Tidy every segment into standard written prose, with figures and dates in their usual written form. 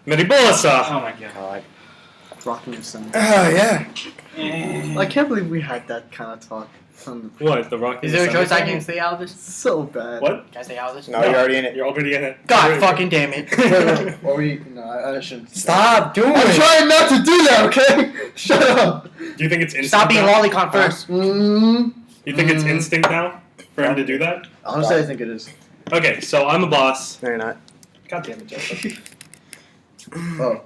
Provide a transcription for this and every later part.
Mariposa! Oh my god. Rocking your son. Yeah. I can't believe we had that kind of talk. What? The Rocky? Is there a choice I can stay out of this? So bad. What? Can I stay out of this? No, you're already in it. You're already in it. God fucking damn it. Wait. Or we? No, I shouldn't. Stop doing I'm it. trying not to do that. Okay. Shut up. Do you think it's instinct? Stop being now? lolicon first. You think it's instinct now for him to do that? Honestly, I think it is. Okay, so I'm a boss. No, you're not. God damn it, Joseph. Oh.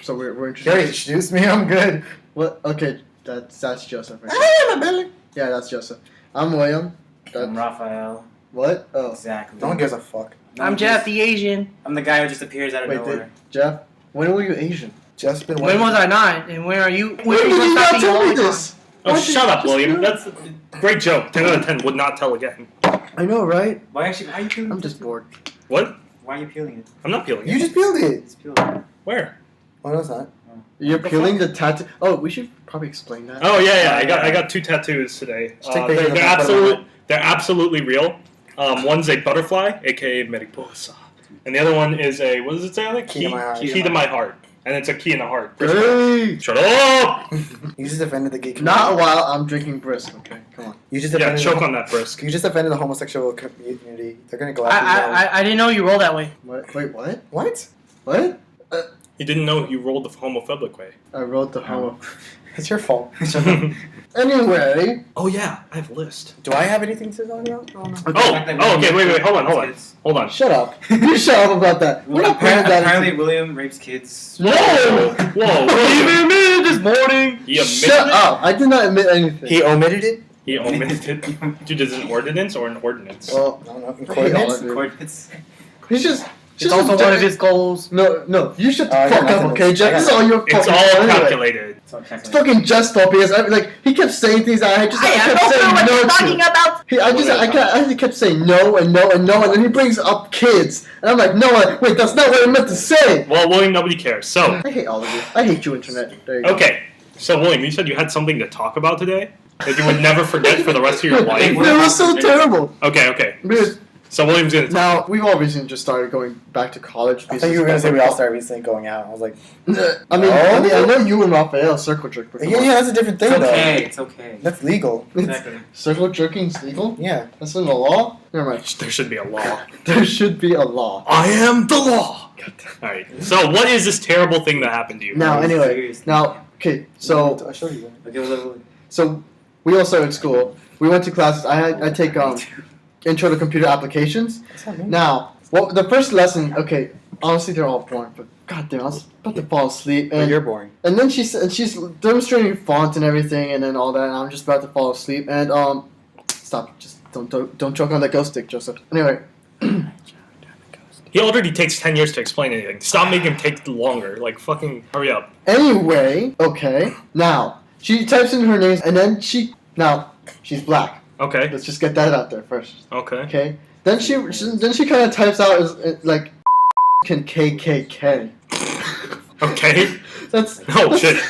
So we're You already introduced. introduced me. I'm good. What? Okay. That's Joseph. Right? Hey, my belly. Yeah, that's Joseph. I'm William. I'm Raphael. What? Oh. Exactly. No one gives a fuck. I'm Jeff the Asian. I'm the guy who just appears out of Wait, nowhere. Jeff. When were you Asian? Just been. When was I not? And where are you? When did you not tell me this? Oh, Why shut did- up, William. That's a great joke. 10 out of 10 would not tell again. I know, right? Why are you peeling I'm it? just bored. What? Why are you peeling it? I'm not peeling You it. just peeled it. It's peeling. Where? Oh, no, it's not. You're The peeling the tattoo. Oh, we should probably explain that. Oh yeah. I got 2 tattoos today. Just take pictures of They're them, they're absolutely real. One's a butterfly, aka Mariposa, and the other one is a, what does it say on it? Key to my heart. Key to my heart, and it's a key in the heart. Hey! Shut up! You just offended the gay community. Not while I'm drinking brisk. Okay, come on. You just Yeah, offended. choke on that brisk. You just offended the homosexual community. They're gonna go after you. I didn't know you roll that way. What? Wait, what? What? What? You didn't know you rolled the homophobic way. I wrote the homo. It's your fault. Anyway. Oh yeah, I have a list. Do I have anything to talk about? Oh, no. Okay, wait, hold on. Shut up. You shut up about that. We're not putting that. Apparently, William rapes kids. No. Whoa, Even admitted this morning. He admitted Shut it? up. I did not admit anything. He omitted it? He omitted it. Dude, is it an ordinance or an ordinance? Well, I don't know. In I hate all coordinates? of you. Coordinates. He's just. It's also one of his goals. No. You shut the I got fuck up, nothing. okay, Jeff? This is all your It's fucking all fault anyway. calculated. It's fucking Jeff's fault because he kept saying things that I just I kept don't know saying what no you're talking to. about. I just kept saying no, and then he brings up kids, and I'm like, no, wait, that's not what I meant to say. Well, William, nobody cares. So, I hate all of you. I hate you, internet. There you go. okay. So, William, you said you had something to talk about today that you would never forget for the rest of your life. It was so terrible. Okay. Because So, William's gonna. now we've all recently just started going back to college. I thought you were gonna say we all started recently going out. I was like, I mean, I know you and Raphael circle jerk. But yeah, that's a different thing, It's though. okay. It's okay. That's legal. Exactly. Circle jerking's legal. Yeah. That's in the law. Never mind. There should be a law. There should be a law. I am the law. Alright. So, what is this terrible thing that happened to you? Now, anyway, Seriously. now, okay, so I showed you. Okay, well, So we all started school. We went to classes. I take intro to computer applications. What's that mean? Now, the first lesson. Okay, honestly, they're all boring. But goddamn, I was about to fall asleep, But and you're boring. then she's demonstrating font and everything, and then all that. And I'm just about to fall asleep. And stop. Just don't choke on that ghost stick, Joseph. Anyway. He already takes 10 years to explain anything. Stop making him take longer. Like, fucking hurry up. Anyway, okay. Now she types in her names, and then she's black. Okay. Let's just get that out there first. Okay. Okay. Then she kind of types out as like can KKK. Okay. That's Oh, shit.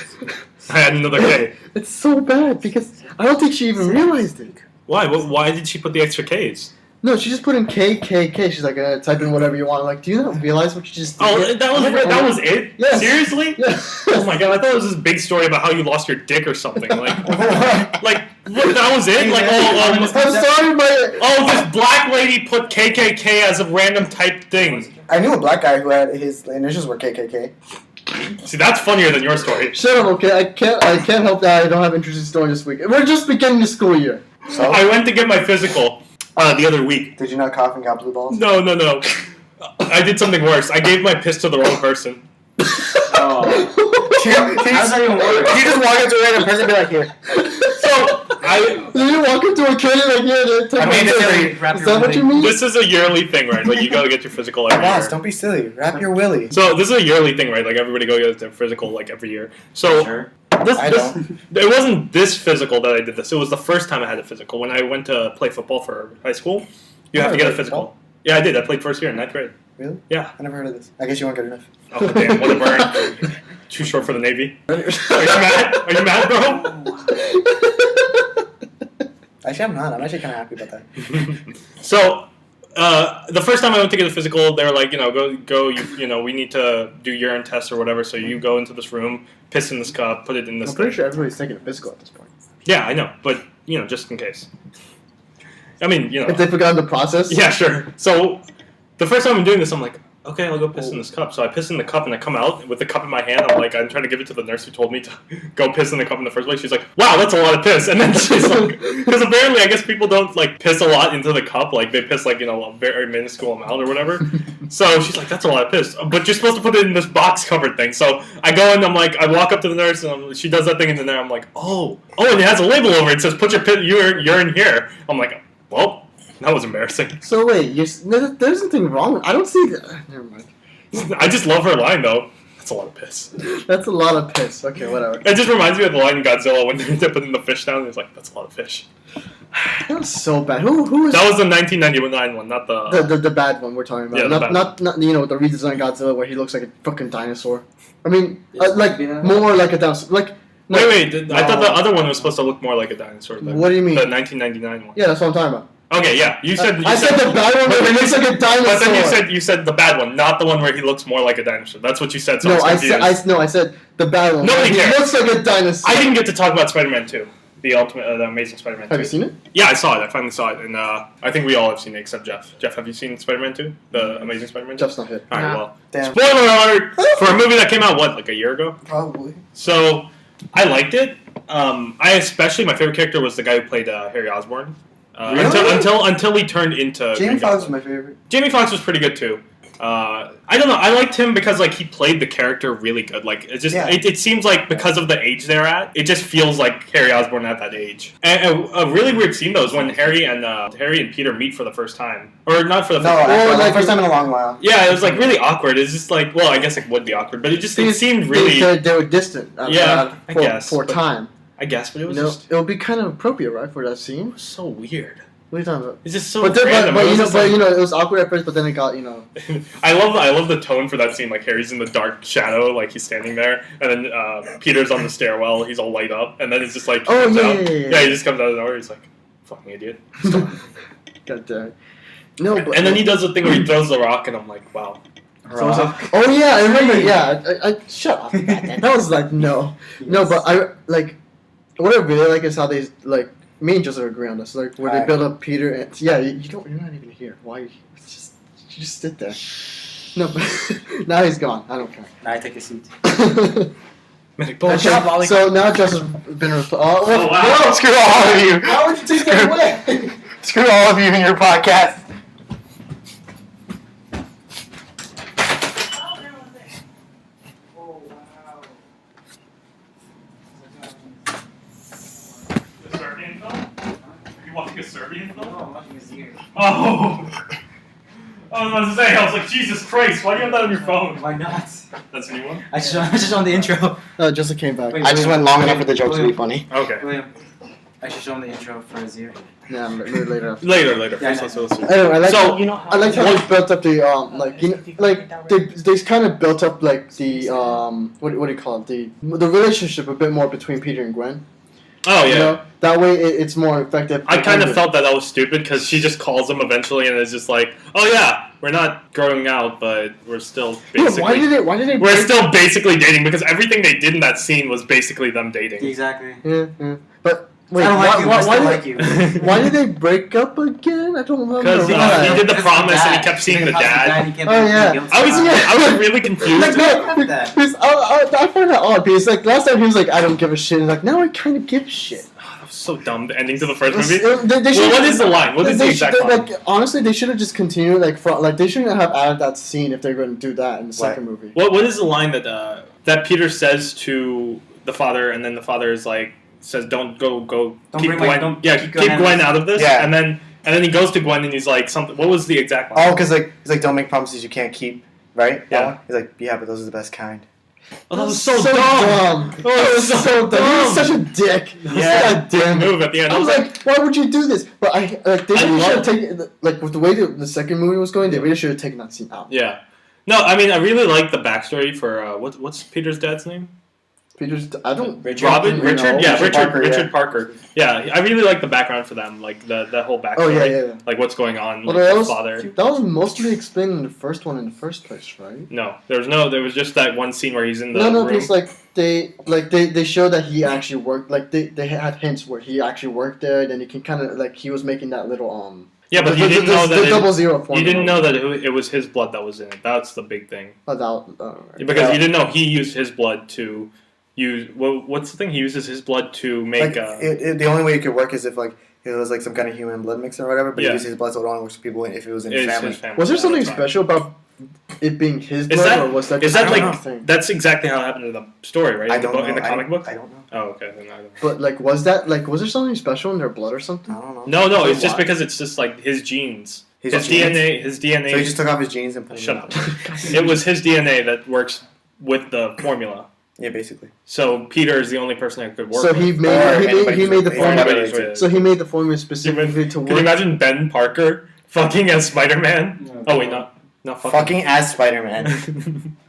I had another K. It's so bad because I don't think she even realized it. Why? Why did she put the extra Ks? No, she just put in KKK. She's like, type in whatever you want. I'm like, do you not realize what you just did? Oh, that was it? Yes. Seriously? Yeah. Oh my god, I thought it was this big story about how you lost your dick or something. Like, that was it? Like, I'm sorry, but this black lady put KKK as a random type thing. I knew a black guy who had his initials were KKK. See, that's funnier than your story. shut up, okay? I can't help that I don't have interesting story this week. We're just beginning the school year. So, I went to get my physical the other week. did you not cough and got blue balls? No. I did something worse. I gave my piss to the wrong person. oh. How does that even work? You just walk up to a random person and be like, here. So, Did you walk into a kid and like, yeah, I mean, is that what you mean? this is a yearly thing, right? Like, you gotta get your physical every Boss, year. don't be silly. Wrap your willy. So, this is a yearly thing, right? Like, everybody go get their physical, like, every year. So, Sure. it wasn't this physical that I did this. It was the first time I had a physical. When I went to play football for high school, you have to get a physical. Yeah, I did. I played first year in 9th grade. Really? Yeah. I never heard of this. I guess you weren't good enough. Oh, damn. What a burn. Too short for the Navy. Are you mad? Are you mad, bro? Actually, I'm not. I'm actually kind of happy about that. So, the first time I went to get a physical, they were like, go, we need to do urine tests or whatever. So you go into this room, piss in this cup, put it in this. I'm pretty thing. sure everybody's taking a physical at this point. Yeah, I know, but just in case. I mean, If they forgot the process. Yeah, sure. So the first time I'm doing this, I'm like, okay, I'll go piss in this cup. So I piss in the cup and I come out with the cup in my hand. I'm trying to give it to the nurse who told me to go piss in the cup in the first place. She's like, wow, that's a lot of piss. And then she's like, because apparently I guess people don't piss a lot into the cup. Like they piss a very minuscule amount or whatever. So she's like, that's a lot of piss. But you're supposed to put it in this box covered thing. So I go in, I walk up to the nurse and she does that thing and then I'm like, oh, and it has a label over it. It says, put your urine here. I'm like, well, that was embarrassing. So wait, there's nothing wrong with. I don't see that. Never mind. I just love her line though. That's a lot of piss. That's a lot of piss. Okay, whatever. It just reminds me of the line in Godzilla when they're putting the fish down. It's like, that's a lot of fish. That was so bad. Who was That was the 1999 one, not the bad one we're talking about? Yeah, the bad not the redesigned Godzilla where he looks like a fucking dinosaur. I mean, Yes, more like a dinosaur. I thought the other one was supposed to look more like a dinosaur. What do you mean? The 1999 one. Yeah, that's what I'm talking about. Okay, yeah. You said I said the bad one where he looks like a dinosaur. But then you said the bad one, not the one where he looks more like a dinosaur. That's what you said. So No, I was confused. I said the bad one. Nobody He cares. looks like a dinosaur. I didn't get to talk about Spider-Man 2, the Amazing Spider-Man 2. Have you seen it? Yeah, I saw it. I finally saw it, and I think we all have seen it except Jeff. Jeff, have you seen Spider-Man 2, the Amazing Spider-Man 2? Jeff's not here. All right, Nah. well, Damn. spoiler alert for a movie that came out a year ago. Probably. So I liked it. My favorite character was the guy who played Harry Osborn. Really? Until he turned into Jamie Green Foxx was Goblin. my favorite. Jamie Foxx was pretty good too. I don't know. I liked him because he played the character really good. It seems like because of the age they're at, it just feels like Harry Osborn at that age. And a really weird scene though is when Harry and Peter meet for the first time, or not for the first time. like first time in a long while. Yeah, it was really awkward. It's just I guess it would be awkward, but it seemed really. They were distant. I guess, for but- time. I guess, but it was It would be kind of appropriate, right, for that scene. so weird. What are you talking about? It's just so But random. It was just it was awkward at first, but then it got I love the tone for that scene. Harry's in the dark shadow, he's standing there, and then Peter's on the stairwell. He's all light up, and then it's just Oh, comes yeah, out. yeah, yeah. Yeah, he just comes out of nowhere. He's like, "Fucking idiot." God damn it. No, but And then he does the thing where he throws the rock, and I'm like, "Wow." So it's oh yeah, I remember. Yeah, I shut up. That was no, but what I really like is how they me and Joseph agree on this. Where they Right. build up Peter and you're not even here. Why? You just sit there. No, but now he's gone. I don't care. Now I take a seat. Medic Okay, job, Ollie. so now Joseph's been replaced. Oh, wow. no, Screw all of you. how would you take that away? Screw all of you in your podcast. The Serbian film? Are you watching a Serbian film? I'm watching this here. Oh. I was about to say, I was like, Jesus Christ, why do you have that on your phone? Why not? That's a new one? I just on the intro. Joseph came back. Wait, I just went long enough for the jokes to be funny. Okay. William, I should show him the intro for Azir. Yeah, later. Later. Yeah, First, I let's see. Anyway, I like So, You know how I like how they built up the they kind of built up the what do you call it, the relationship a bit more between Peter and Gwen. Oh, yeah. You know? That way it's more effective. I kind of felt that was stupid because she just calls him eventually and it's just like, oh yeah, we're not growing out, but we're still basically. Yeah, why did they? We're still basically dating because everything they did in that scene was basically them dating. Exactly. Yeah. But wait, I don't like you. I still did, like you. why did they break up again? I don't remember. Because he why. did the Because promise and he dad. kept seeing the Because dad. he kept Oh, being yeah. guilty. I was really confused. Like, no, Fuck that. because I find that odd because last time he was like, I don't give a shit. And now I kind of give a shit. That was so dumb. The ending to the first movie. They Well, what is the line? What is the exact line? Honestly, they should have just continued they shouldn't have added that scene if they're going to do that in the second movie. What is the line that Peter says to the father, and then the father is like says, "Don't go, Don't keep bring Gwen, don't keep keep Gwen Gwen out of this." Yeah. And then he goes to Gwen and he's like, "Something." What was the exact line? Oh, because he's like, don't make promises you can't keep, right? Yeah. He's like, yeah, but those are the best kind. Oh, that was so dumb. dumb. Oh, that was so dumb. He was such a dick. Yeah. God damn it. Move at the end. I was like, why would you do this? But they really should have love- taken with the way the second movie was going. They really should have taken that scene out. yeah. No, I mean, I really like the backstory for what's Peter's dad's name? Peter's. I don't. Robin, know. Richard, yeah, Richard Richard Parker, Parker. Yeah, I really like the background for them, like the whole backstory. Oh yeah. Like what's going on Well, with that the was father. that was mostly explained in the first one in the first place, right? No, there was just that one scene where he's in the No, room. because they showed that he actually worked. Like they had hints where he actually worked there. Then you can kind of like he was making that little Yeah, but you didn't know that the 00 formula. you didn't know that it was his blood that was in it. That's the big thing. Right. Because you didn't know he used his blood to use. Well, what's the thing? He uses his blood to make. The only way it could work is if like it was like some kind of human blood mix or whatever. But Yeah. he uses his blood, so it only works for people if it was in his it's family. his family. Was there Yeah, something that's fine. special about it being his blood, that- or was that Is just that a like thing? that's exactly how it happened in the story, right? I In the don't book, know. in the comic book. I don't know. Oh, okay. Then I don't know. But like, was there something special in their blood or something? I don't know. No, So it's just why? because it's just like his genes. His His genes? DNA. His DNA. So he just took off his genes and put Shut them up. It was his DNA that works with the formula. Yeah, basically. So Peter is the only person that could work. So with. he Or made anybody he made the who's- Or formula. anybody Formula. who's with- So he made the formula specifically to Can you work. imagine Ben Parker fucking as Spider-Man? Oh wait, not Fucking as Spider-Man.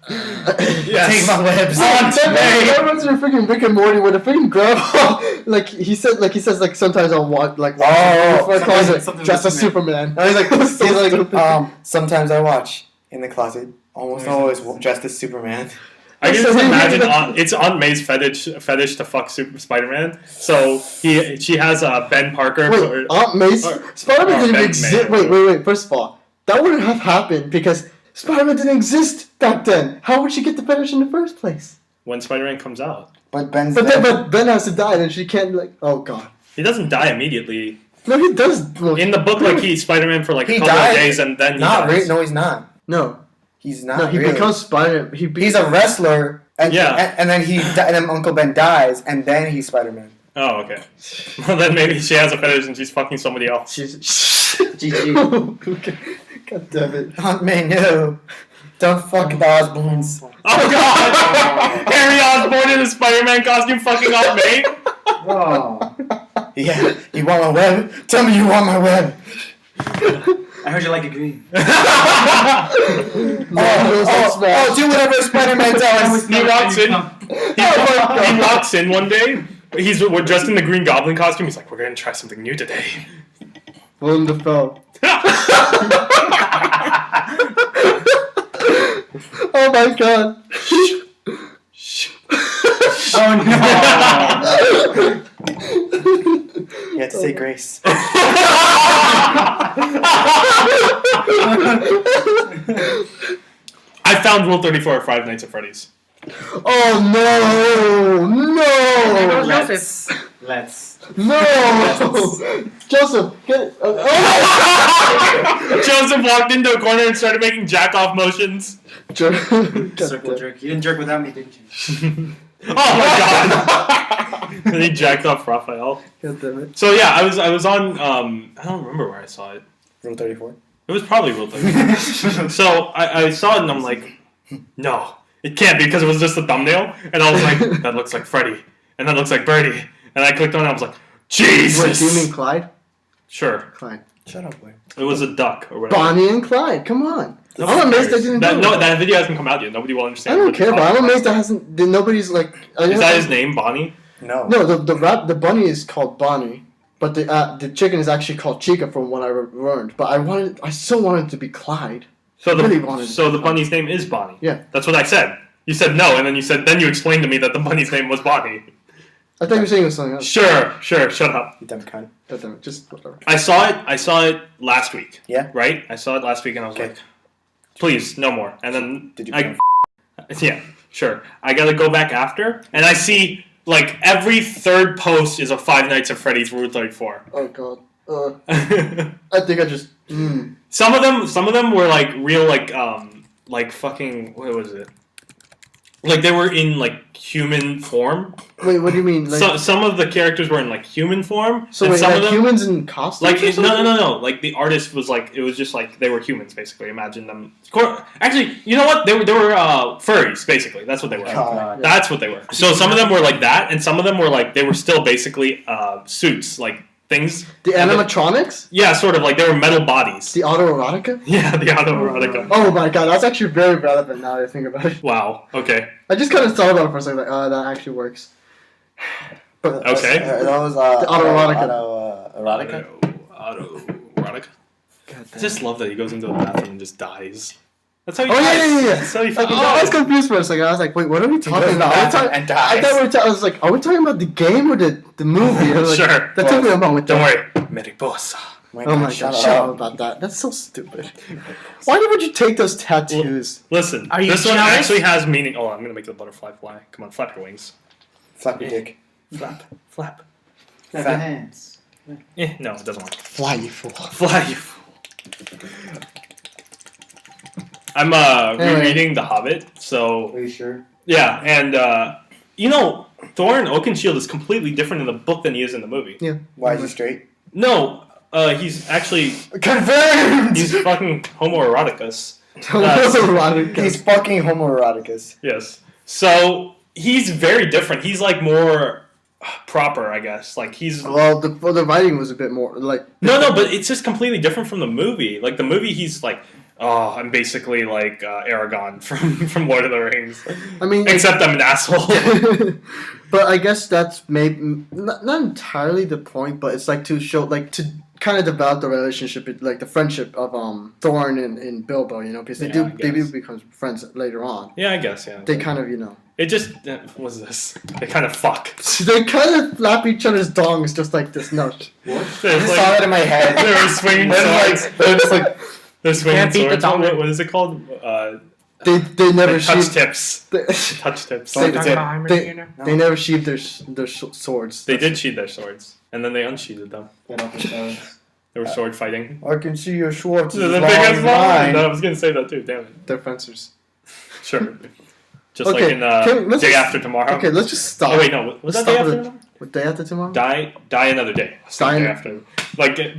Yes. Take my webs. That reminds me of freaking Rick and Morty with a freaking grandpa. he says sometimes I'll walk Oh, before I closet something dressed as with Superman. No, he's like, So stupid. sometimes I watch in the closet, almost always dressed as Superman. I can So just he imagine made it's Aunt May's fetish to fuck Spider-Man. So she has Ben Parker. Wait, Aunt May's Spider-Man or didn't Ben exist. May. Wait. First of all, that wouldn't have happened because Spider-Man didn't exist back then. How would she get the fetish in the first place? When Spider-Man comes out, But Ben's But dead. then, but Ben has to die, and she can't oh god. he doesn't die immediately. No, he does. Well, In the book, like he's Spider-Man for like He a couple dies. of days, and then he Not dies. really. No, he's not. no, He's not. no, he really. becomes Spider. He's a wrestler, and Yeah. and then and then Uncle Ben dies, and then he's Spider-Man. Oh, okay. Well, then maybe she has a fetish and she's fucking somebody else. She's GG. Okay. God damn it. Aunt May, no. Don't fuck the Osborns. Oh God! Harry Osborn in a Spider-Man costume, fucking Aunt May. Oh. Yeah, you want my web? Tell me you want my web. I heard you like it green. Do whatever Spider-Man tells. He walks in. He walks in one day. We're dressed in the Green Goblin costume. He's like, "We're gonna try something new today." Willem Dafoe. Oh my god. Oh You have to say grace. I found Rule 34 of Five Nights at Freddy's. Oh no! Joseph. Let's. No! Joseph, get it. Joseph walked into a corner and started making jack-off motions. Circle jerk. You didn't jerk without me, didn't you? Oh my god! And he jacked off Raphael. God damn it. So yeah, I was on. I don't remember where I saw it. Room 34. It was probably Rule 34. So I saw it and I'm like, no, it can't be because it was just a thumbnail. And I was like, that looks like Freddy, and that looks like Birdie. And I clicked on it and I was like, Jesus! Wait, do you mean Clyde? Sure. Clyde. Shut up, boy. It was a duck or whatever. Bonnie and Clyde, come on. I'm amazed they didn't do it. No, that video hasn't come out yet. Nobody will I understand. don't what you're care, but I'm talking amazed that hasn't. Nobody's like. about. Is that his name, Bonnie? No. No, the bunny is called Bonnie, but the chicken is actually called Chica from what I learned. But I still wanted it to be Clyde. So Really wanted the to- bunny's name is Bonnie. Yeah. That's what I said. You said no, and then you explained to me that the bunny's name was Bonnie. I thought you were saying it was something else. Sure, shut up. You dumb cunt. God damn it, just whatever. I saw it last week. Yeah? Right? I saw it last week and I was Okay. like, please, no more. And then Did you yeah, sure. I gotta go back after and I see like every third post is a Five Nights at Freddy's Rule 34. Oh god. I think I just. Some of them were like real like fucking what was it? Like they were in like human form. Wait, what do you mean? Like, Some of the characters were in like human form. so and wait, some like of them, humans in costumes? like or no something? no. Like the artist was like it was just like they were humans basically. Imagine them. Actually, you know what? They were furries basically. That's what they were. God. That's what they were. So some of them were like that, and some of them were like they were still basically suits. Like things. The animatronics? Yeah, sort of like they were metal bodies. The autoerotica? Yeah, the autoerotica. Oh my god, that's actually very relevant now that I think about it. Wow. Okay. I just kind of thought about it for a second, like, oh, that actually works. But Okay. That was The autoerotica. erotica. Autoerotica. God I damn. just love that he goes into the bathroom and just dies. That's how he Oh, dies. yeah. That's how he Like, fucking I was dies. confused for a second. I was like, wait, what are we talking goes about? back Are we and I dies. thought I was like, are we talking about the game or the movie? I was like, Sure. That took me a moment. Don't worry. Mariposa. Oh my god, shut up about that. That's so stupid. Why would you take those tattoos? Listen, Are you this one jealous? actually has meaning. Oh, I'm gonna make the butterfly fly. Come on, flap your wings. Flap your dick. Flap. Flap. Clap your hands. No, it doesn't work. Fly, you fool. Fly, you fool. I'm Anyway. rereading The Hobbit, so Are you sure? yeah, and you know, Thorin Oakenshield is completely different in the book than he is in the movie. Why is he straight? No, he's actually Confirmed! he's fucking homoeroticus. He's fucking homoeroticus. Yes, so he's very different. He's like more proper, I guess. Like he's Well, the writing was a bit more, like... no, but it's just completely different from the movie. Like the movie, he's like, oh, I'm basically like Aragorn from Lord of the Rings, I mean... except I'm an asshole. But I guess that's maybe... Not entirely the point, but it's like to show, like, to kind of develop the relationship, like the friendship of Thorin and Bilbo, you know, because they Yeah, I do guess. become friends later on. Yeah, I guess. Yeah, They kind of, you know... it just what's this? They kind of fuck. They kind of flap each other's dongs just like this. No. I They're just saw like, that in my head. they were swinging swords. They're just like They're swinging Can't beat the swords. dong. What is it called? They never Touch sheathe. tips. They, Touch tips. They- That's it. they never sheathe their swords. They did sheathe their swords, and then they unsheathed them. Get off the shelves. They were sword fighting. I can see your Schwartz The is big long as as mine. mine. No, I was gonna say that too. Damn it. They're fencers. Sure. Just Okay, like in let's Day just- After Tomorrow. Okay, let's just stop. Oh wait, no. Was that Stop Day After it. Tomorrow? What, day after tomorrow? Die another day. Die Day an- after. Like there's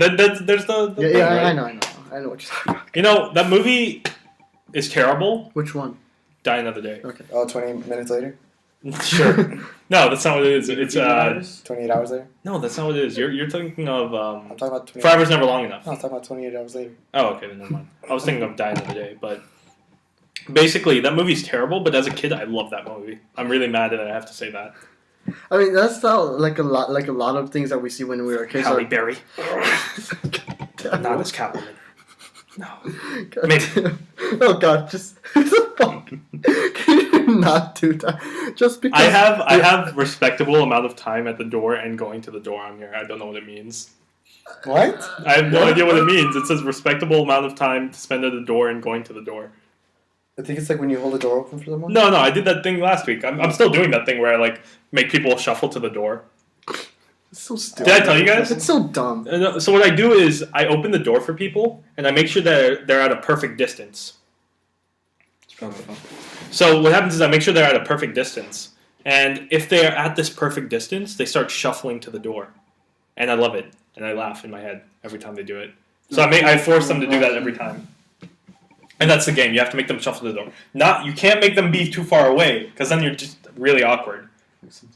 the Yeah, thing, yeah, right? I know what you're talking about. You know that movie is terrible. Which one? Die Another Day. Oh, 20 minutes later? Sure. No, that's not what it is. It's 28 hours later? no, that's not what it is. You're thinking of I'm talking about 28 Forever's Never Long Enough. No, I'm talking about 28 hours later. Oh, okay, then never mind. I was thinking of Die Another Day, but basically that movie's terrible. But as a kid, I loved that movie. I'm really mad that I have to say that. I mean, that's not like a lot of things that we see when we were kids. Halle Like, Berry, God, not as Catwoman. No. God Maybe. damn. Oh god, just fuck. Can you not do that? Just because I have respectable amount of time at the door and going to the door on here. I don't know what it means. What? I have no idea what it means. It says respectable amount of time to spend at the door and going to the door. I think it's like when you hold the door open for someone. No, I did that thing last week. I'm still doing that thing where I like make people shuffle to the door. It's so stupid. Did I tell you guys? It's so dumb. So what I do is I open the door for people and I make sure that they're at a perfect distance. It's probably fun. So what happens is I make sure they're at a perfect distance, and if they are at this perfect distance, they start shuffling to the door, and I love it, and I laugh in my head every time they do it. So I force them to do that every time, and that's the game. You have to make them shuffle to the door. You can't make them be too far away because then you're just really awkward.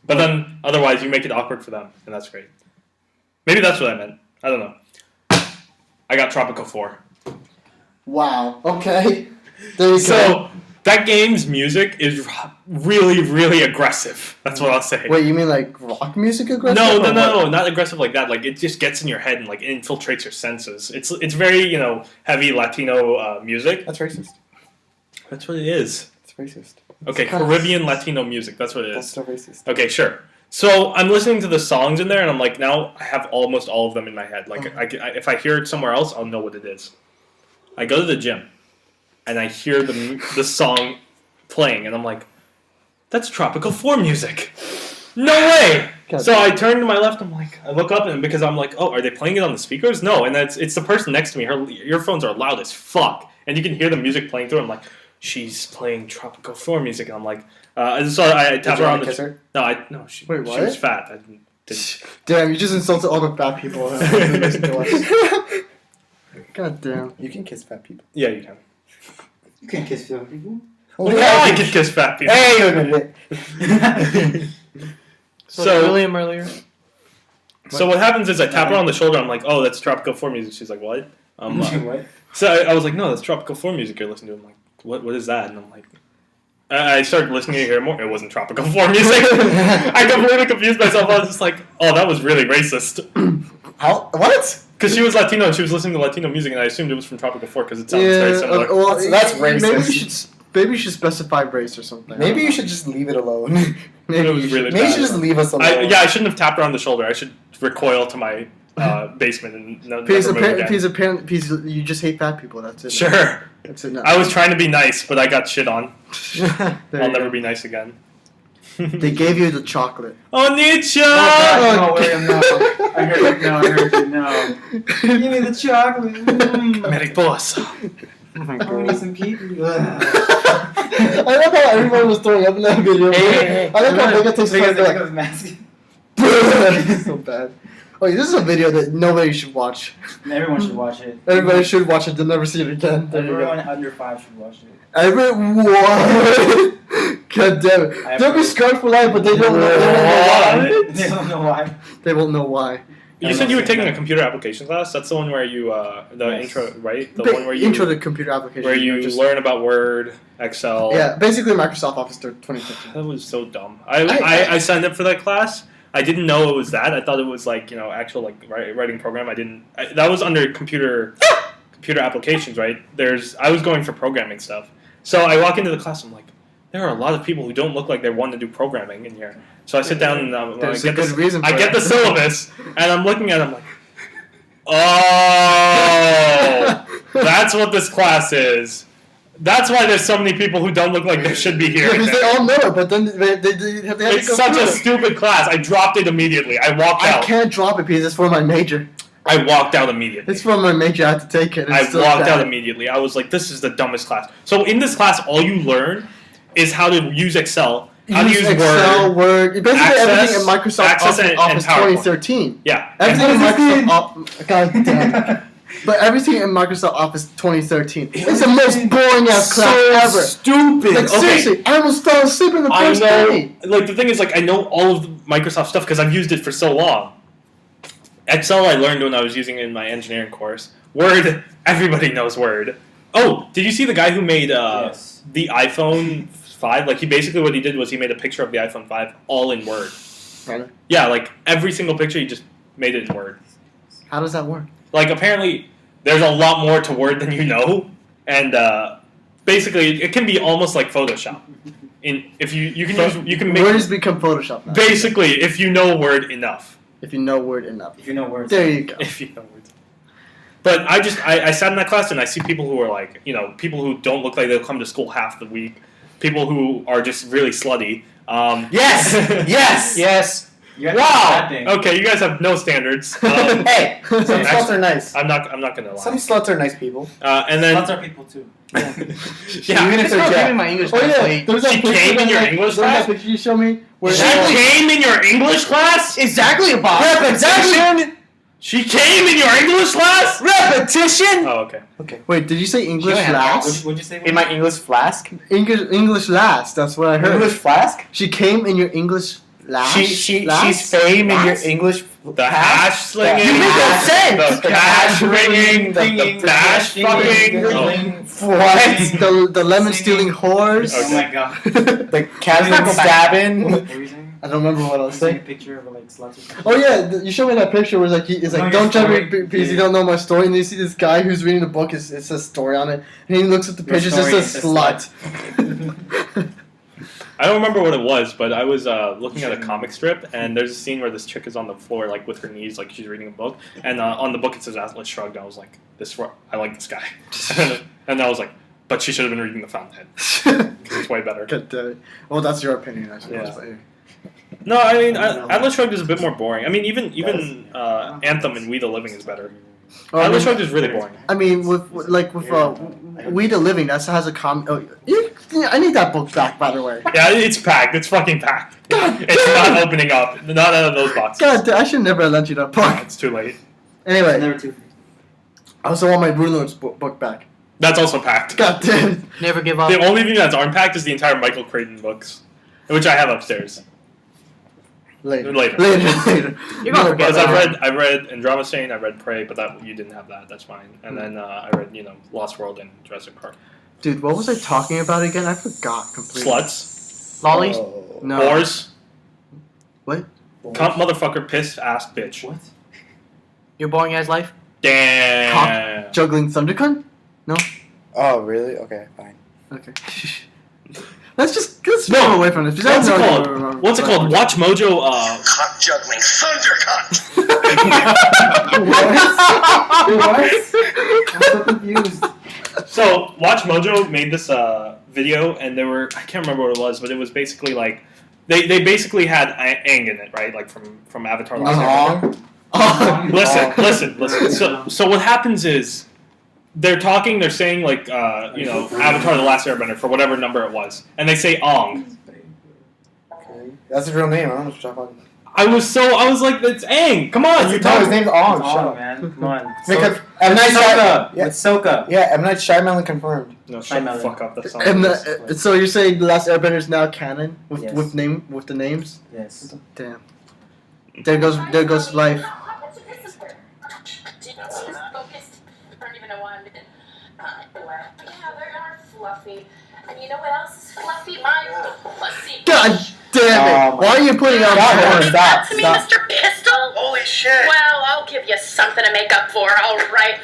But then otherwise you make it awkward for them, and that's great. Maybe that's what I meant. I don't know. I got Tropico 4. Wow. Okay. There you go. So that game's music is really, really aggressive. That's what I'll say. Wait, you mean like rock music aggressive? No, or what? not aggressive like that. Like it just gets in your head and like infiltrates your senses. It's very heavy Latino music. That's racist. That's what it is. It's racist. Okay, kind of- Caribbean Latino music. That's what it That's is. still racist. Okay, sure. So I'm listening to the songs in there, and I'm like, now I have almost all of them in my head. Like, if I hear it somewhere else, I'll know what it is. I go to the gym, and I hear the song playing, and I'm like, that's Tropical 4 music. No way! God So I turn to my left, I'm like, I look up, and because I'm like, oh, are they playing it on the speakers? No, and it's the person next to me. Her earphones are loud as fuck, and you can hear the music playing through. I'm like, she's playing Tropical 4 music, and I'm like, so I tap Did you her on want the. to kiss her? No, she Wait, she what? was fat. I didn't. Damn, you just insulted all the fat people. who listen to us. God damn. You can kiss fat people. Yeah, you can. You can't kiss fat people. Oh, Yeah, I can kiss fat people. Hey, you admitted it. So, So- William earlier. So what happens is I tap her on the shoulder. I'm like, oh, that's Tropical 4 music. She's like, what? What? So I was like, no, that's Tropical 4 music you're listening to. I'm like, what is that? And I'm like, I started listening to her more. It wasn't Tropical 4 music. I completely confused myself. I was just like, oh, that was really racist. How? What? Because she was Latino and she was listening to Latino music, and I assumed it was from Tropical 4 because it sounds very similar. That's racist. Maybe you should specify race or something. Maybe you should just leave it alone. Maybe it was really Maybe you bad. should just leave us alone. I shouldn't have tapped her on the shoulder. I should recoil to my basement and never move again. You just hate fat people. That's it. Sure. That's it. No. I was trying to be nice, but I got shit on. There I'll you never go. be nice again. They gave you the chocolate. Oh, Nietzsche! No, William, no. I heard you, no. Give me the chocolate. Mariposa. I need some pee. I love how everyone was throwing up in that video. Hey. I like how Vega takes Because like, of mask. it's so bad. Oh, this is a video that nobody should watch. Everyone should watch it. Everybody should watch it. They'll never see it again. There you go. Everyone under 5 should watch it. Everyone. God damn it. They'll be scarred for life, but they don't know why. They don't know why. They won't know why. You said you were taking a computer application class? That's the one where you, the Yes. intro, right? The one where you... Intro to computer application. Where you just learn about Word, Excel... Yeah, basically Microsoft Office 2015. That was so dumb. I signed up for that class. I didn't know it was that. I thought it was like, actual like writing program. That was under computer applications, right? I was going for programming stuff. So I walk into the class, I'm like, there are a lot of people who don't look like they want to do programming in here. So I sit down and I There's a good reason for get it. the syllabus, and I'm looking at it, I'm like, oh, that's what this class is. That's why there's so many people who don't look like they should be here. Yeah, because they all know it, but then they have to It's go such through a it. stupid class. I dropped it immediately. I walked I out. can't drop it because it's for my major. I walked out immediately. It's for my major. I have to take it. It's I still walked bad. out immediately. I was like, this is the dumbest class. So in this class, all you learn is how to use Excel, how to use Excel, Word. Basically Access- everything in Microsoft Access and Office PowerPoint. 2013. Yeah. Everything in Everything. Microsoft God damn. But everything in Microsoft Office 2013. It's the most boring ass class ever. Stupid. Like seriously, I almost fell asleep in the I first know. day. Like the thing is, like I know all of the Microsoft stuff because I've used it for so long. Excel I learned when I was using it in my engineering course. Word, everybody knows Word. Oh, did you see the guy who made Yes. the iPhone 5? Like he basically what he did was he made a picture of the iPhone 5 all in Word. Really? Yeah, like every single picture he just made it in Word. How does that work? Like apparently there's a lot more to Word than you know, and basically it can be almost like Photoshop. If you can make Word has become Photoshop now. basically if you know Word enough. If you know Word enough. If you know words. There you go. If you know words. But I sat in that class and I see people who are like, people who don't look like they'll come to school half the week, people who are just really slutty. Yes! Yes! Yes. You have to Wow. do that thing. Okay, you guys have no standards. Hey, some sluts actually- are nice. I'm not gonna lie. Some sluts are nice people. And then Lots of people too. yeah, Even if This they're girl Jack. gave me my English Oh class yeah, late. there was that She picture came in that, your like, English there was class? that picture you showed me where she she came in your English class. Exactly, Bob. Repetition! She came in your English class. Repetition! Oh, okay. Wait, did you say English don't have last? What'd you say? In my English flask? English last. That's what I heard. English flask? She came in your English last. She's last? fame in your Last? English. The hash slinging. You make no sense. The cash ringing. The bash fucking. Oh. What? The lemon stealing whores. Oh my god. The Kevin stabbing. What were you saying? I don't remember what I was Saying a saying. picture of like sluts or something. Oh yeah, you showed me that picture where it's like Oh, don't your judge me story? because you Yeah. don't know my story, and you see this guy who's reading the book. It says story on it, and he looks at the Your picture. It's just story a is a slut. I don't remember what it was, but I was looking at a comic strip, and there's a scene where this chick is on the floor, like with her knees, like she's reading a book, and on the book it says Atlas Shrugged. And I was like, I like this guy, and I was like, but she should have been reading The Fountainhead because it's way better. God damn it. Well, that's your opinion, I suppose. Yeah. But, No, I mean Atlas Shrugged is a bit more boring. I mean even Anthem and We the Living is better. Oh, I Atlas mean, Shrugged is really boring. I mean, with We the Living, that has a I need that book back, by the way. Yeah, it's packed. It's fucking packed. God It's damn. not opening up. Not out of those boxes. God damn, I should never have lent you that book. It's too late. Anyway, Never too. I also want my Bruno's book back. That's also packed. God damn it. Never give up. The only thing that's aren't packed is the entire Michael Crichton books, which I have upstairs. Later. Later. You're gonna forget Because that. I read Andromeda, I read Prey, but that you didn't have that. That's fine. And then I read Lost World and Jurassic Park. Dude, what was I talking about again? I forgot completely. Sluts, Lollies. Oh. No. whores, What? cunt, motherfucker, piss ass bitch. What? Your boring ass life. Damn. Juggling Thundercunt? Oh, really? Okay, fine. Okay. let's No. move away from this. because I What's it have no idea called? what we're- What's it called? Watch Mojo. Cock juggling thundercunt. I'm so confused. So Watch Mojo made this video, and I can't remember what it was, but it was basically like they basically had Aang in it, right? Like from Avatar: Last Airbender. Oh. Listen. So what happens is they're talking, they're saying like Avatar: The Last Airbender for whatever number it was, and they say Ong. Okay. That's his real name. I don't know what you're talking about. I was like, it's Aang. Come on, you No, his name's Ong. Oh, Shut up. man. Come on. Because M. Night Soka. Shyamalan. Yeah, With Soka. yeah, M. Night Shyamalan confirmed. No, shut the fuck up. That's not And what it is. so you're saying The Last Airbender is now canon with Yes. with the names? Yes. Damn. There goes life. Yeah, they are fluffy. And you know what else is fluffy? My pussy. God damn it! Why are you putting out God, porn? stop, To me, stop. Mr. Pistol. Holy shit! Well, I'll give you something to make up for, all right.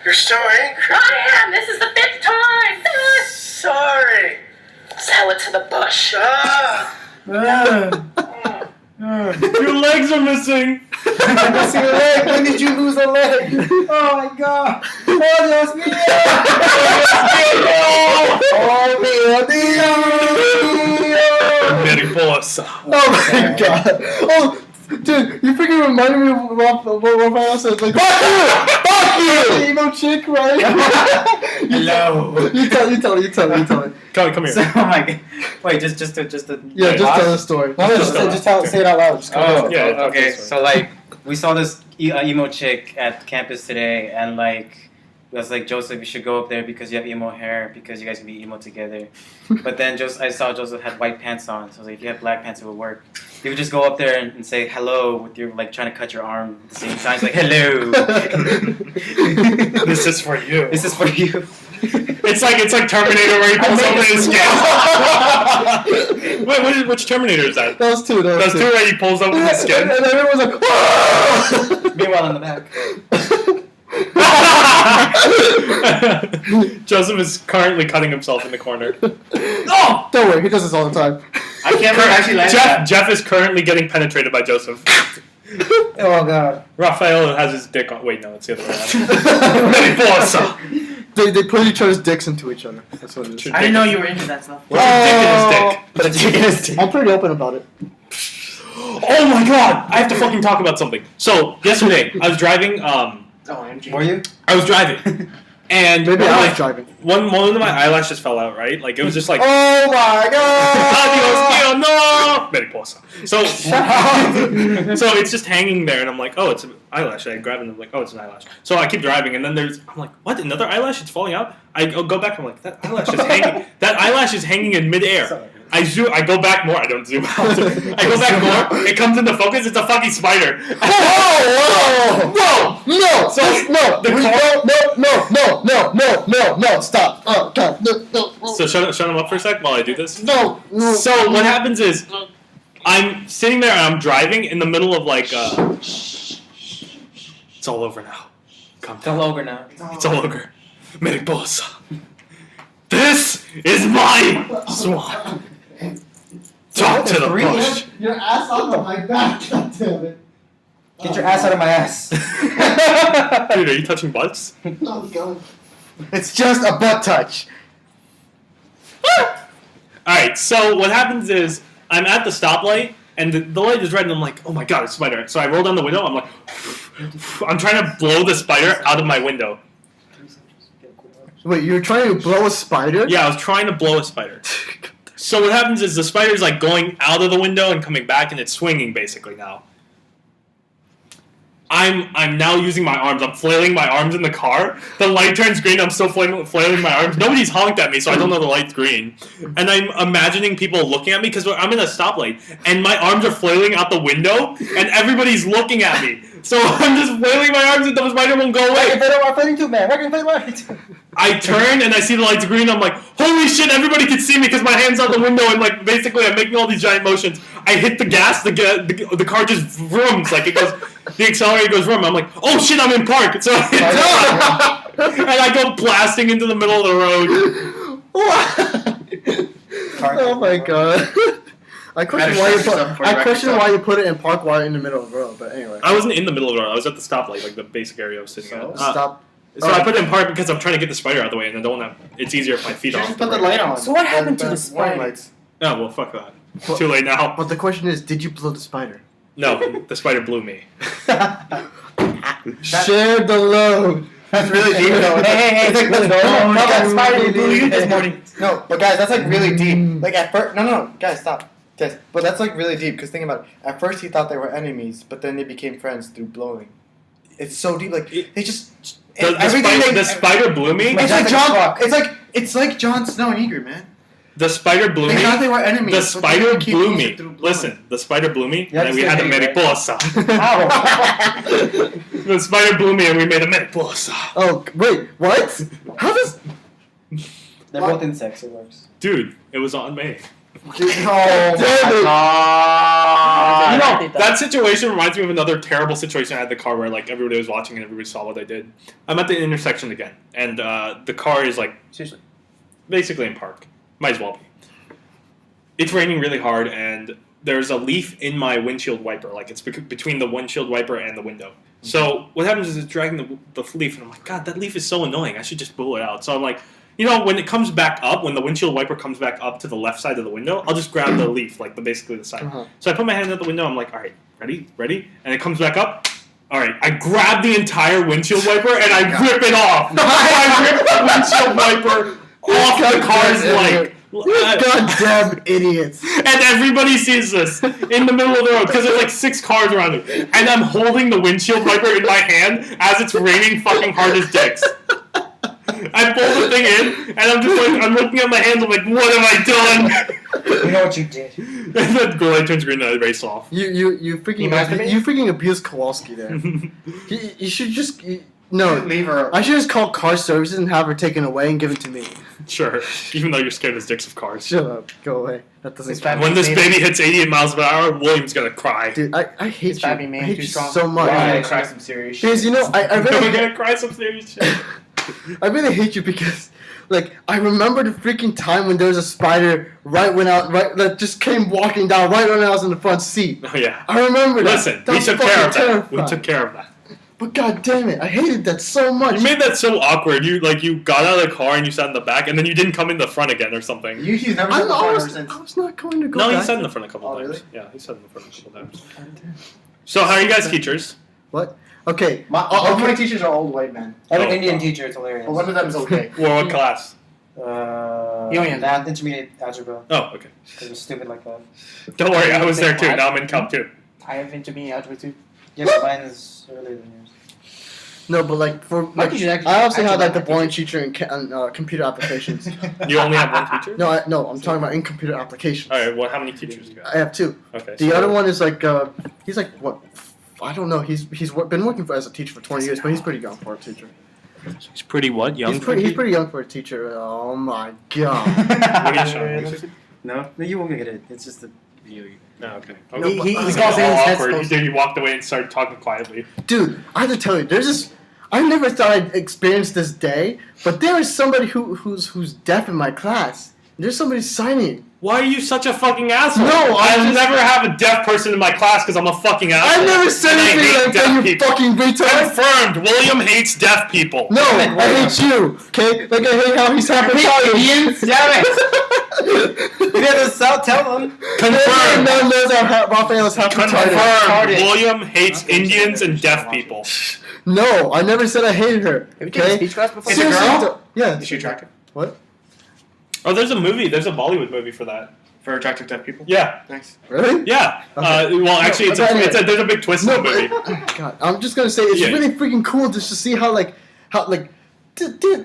You're so angry. I am. This is the 5th time. Sorry. Sell it to the bush. Your legs are missing. I see a leg. When did you lose a leg? Oh my god. Oh, Dios mío. Oh, Dios mío. Mariposa. Oh my god! Oh, dude, you freaking reminded me of what Rafael said. Like, fuck you, emo chick, right? Hello. You tell it. Come here. So, like, wait, just to Yeah, just tell the story. No, say it out loud. Just Oh, Yeah, tell okay. the story. So like, we saw this emo chick at campus today, and like, I was like, Joseph, you should go up there because you have emo hair, because you guys can be emo together. But then I saw Joseph had white pants on, so I was like, if you have black pants, it would work. You would just go up there and say hello with your like trying to cut your arm at the same time. It's like hello. This is for you. This is for you. It's like Terminator where he pulls open his skin. Wait, which Terminator is that? That was two. That's two where he pulls open his skin. And everyone was like, Meanwhile, in the back. Joseph is currently cutting himself in the corner. oh! Don't worry, he does this all the time. I can't believe I actually like that. Jeff is currently getting penetrated by Joseph. Oh, God. Raphael has his dick on. Wait, no, it's the other way around. Mariposa. They put each other's dicks into each other. That's what it is. I didn't know you were into that stuff. What's a dick in his dick? Put a dick in his dick. I'm pretty open about it. Oh my god! I have to fucking talk about something. So yesterday I was driving. Were you? I was driving, and Maybe one, I of was driving. one of my eyelashes fell out. Right, like it was just like. Oh, my Adios, God. mío, no! Mariposa. So, so it's just hanging there, and I'm like, oh, it's an eyelash. I grab it, and I'm like, oh, it's an eyelash. So I keep driving, and then I'm like, what? Another eyelash? It's falling out. I go back. I'm like, that eyelash is hanging. That eyelash is hanging in midair. I go back more. I don't zoom out. I go back more. It comes into focus. It's a fucking spider. Whoa! No! So no! No! Stop! Oh God! No! So shut him up for a sec while I do this. No! So what happens is, I'm sitting there and I'm driving in the middle of like. It's all over now. Calm It's all down. over now. It's all over. Mariposa. This is my swamp. Talk to the bush. Your ass on my back. God damn it! Get your ass out of my ass. Dude, are you touching butts? Oh God! It's just a butt touch. Alright, so what happens is, I'm at the stoplight, and the light is red, and I'm like, oh my god, it's a spider. So I roll down the window, I'm like, I'm trying to blow the spider out of my window. Wait, you're trying to blow a spider? Yeah, I was trying to blow a spider. So what happens is the spider's like going out of the window and coming back, and it's swinging basically now. I'm now using my arms. I'm flailing my arms in the car. The light turns green. I'm still flailing my arms. Nobody's honked at me, so I don't know the light's green. And I'm imagining people looking at me because I'm in a stoplight, and my arms are flailing out the window, and everybody's looking at me. So I'm just flailing my arms, and the spider won't go away. I'm fighting too, man. We're fighting too. I turn and I see the light's green. I'm like, holy shit! Everybody can see me because my hand's out the window, and like basically I'm making all these giant motions. I hit the gas. The car just vrooms, like it goes. The accelerator goes vroom. I'm like, oh shit! I'm in park. So I hit and I go blasting into the middle of the road. Oh my god. I question why you put it in park while in the middle of the road, but anyway. I wasn't in the middle of the road. I was at the stoplight, like the basic area I was sitting at. Stop. So I put it in park because I'm trying to get the spider out of the way, and I don't want to. It's easier if my feet are off. Just put the light on. So what happened to the spider? Lights. Oh well, fuck that. Well- Too late now. But the question is, did you blow the spider? No, the spider blew me. Share the load. That's really deep though. Hey, It's like, let's no, go. that Spider blew you this morning. No, but guys, that's like really deep. Like at first, no, guys, stop. Guys, but that's like really deep because think about it. At first, he thought they were enemies, but then they became friends through blowing. It's so deep. Like they just The spider blew me. It's like John. It's like Jon Snow and Eager, man. The spider blew They me. thought they were enemies. The but they spider keep blew using me. it through blowing. Listen, the spider blew me, You and then we had a understand, right? Mariposa. The spider blew me, and we made a Mariposa. Oh, wait, what? How does... They're both insects. It works. Dude, it was on me. Oh, You damn know, that situation reminds me of another terrible situation I had in the car where like everybody was watching and everybody saw what I did. I'm at the intersection again, and the car is like Seriously. basically in park. Might as well be. It's raining really hard, and there's a leaf in my windshield wiper. Like it's between the windshield wiper and the window. So what happens is it's dragging the leaf, and I'm like, God, that leaf is so annoying. I should just pull it out. So I'm like, you know, when it comes back up, when the windshield wiper comes back up to the left side of the window, I'll just grab the leaf, like basically the side. Uh-huh. So I put my hand out the window. I'm like, all right, ready, and it comes back up. All right, I grab the entire windshield wiper and I rip it off. I rip the windshield wiper off the car's light. Goddamn idiots. And everybody sees this in the middle of the road because there's like 6 cars around it. And I'm holding the windshield wiper in my hand as it's raining fucking hard as dicks. I pull the thing in and I'm just like, I'm looking at my hands, I'm like, what have I done? You know what you did. And the girl light turns green and I race off. You freaking abused Kowalski there. you should just... No, Leave her. I should just call car services and have her taken away and given to me. Sure, even though you're scared as dicks of cars. Shut up. Go away. That doesn't It's count. bad. When this baby hits 88 miles per hour, William's gonna cry. Dude, I hate It's you. Babby, man, I hate too you strong. so much. Why? Cry some serious Because, you know, I I'm really... gonna cry some serious shit. I really hate you because, like, I remember the freaking time when there was a spider that just came walking down right when I was in the front seat. Oh yeah. I remember that. Listen, That we was took care fucking of that. terrifying. We took care of that. But god damn it, I hated that so much. You made that so awkward. You got out of the car and you sat in the back, and then you didn't come in the front again or something. He's never I done the front ever was since. not going to go No, he back. sat in the front a couple Oh, times. really? Yeah, he sat in the front a couple times. So how are you guys teachers? What? Okay. All of my teachers are old white men. I have an Oh, Indian wow. teacher. It's hilarious. But one of them is okay. Well, what class? Union. Math, intermediate algebra. Oh, okay. Because we're stupid like that. Don't worry, I was there too. Now I'm in Calc 2. I have intermediate algebra too. Yes, mine is earlier than yours. No, but like for My like, teacher's actually- I also had like the actually boring teacher in computer applications. You only have one teacher? No, I'm talking about in computer applications. All right. Well, how many teachers you got? I have 2. Okay. The so- other one is like he's like what? I don't know. He's been working as a teacher for 20 years, but he's pretty young for a teacher. He's pretty what? He's pretty young for a teacher. Oh my god. What are you showing? No, you won't get it. It's just a video. Oh, okay. No, Okay. but- He's It's got all his head awkward. supposed- He walked away and started talking quietly. Dude, I have to tell you, there's this. I never thought I'd experience this day, but there is somebody who's deaf in my class. There's somebody signing. Why are you such a fucking asshole? No, I'll never have a deaf person in my class because I'm a fucking asshole. I never said And I anything hate like deaf that, you people. fucking retard. Confirmed. William hates deaf people. No, I hate you. Okay, like I hate how he's half Italian. Damn it! You have to tell them. Confirmed. No one knows how Raphael is half Confirmed. retarded. William hates Indians and deaf people. No, I never said I hated her. Have you taken Okay. speech class before? Seriously, girl? Yeah. Is she attractive? What? Oh, there's a movie. There's a Bollywood movie for that. For attractive deaf people. Yeah, Nice. Really? yeah. Okay. Well, actually, No, but anyway. there's a big twist in No, the movie. but God, I'm just gonna say it's Yeah. really freaking cool just to see how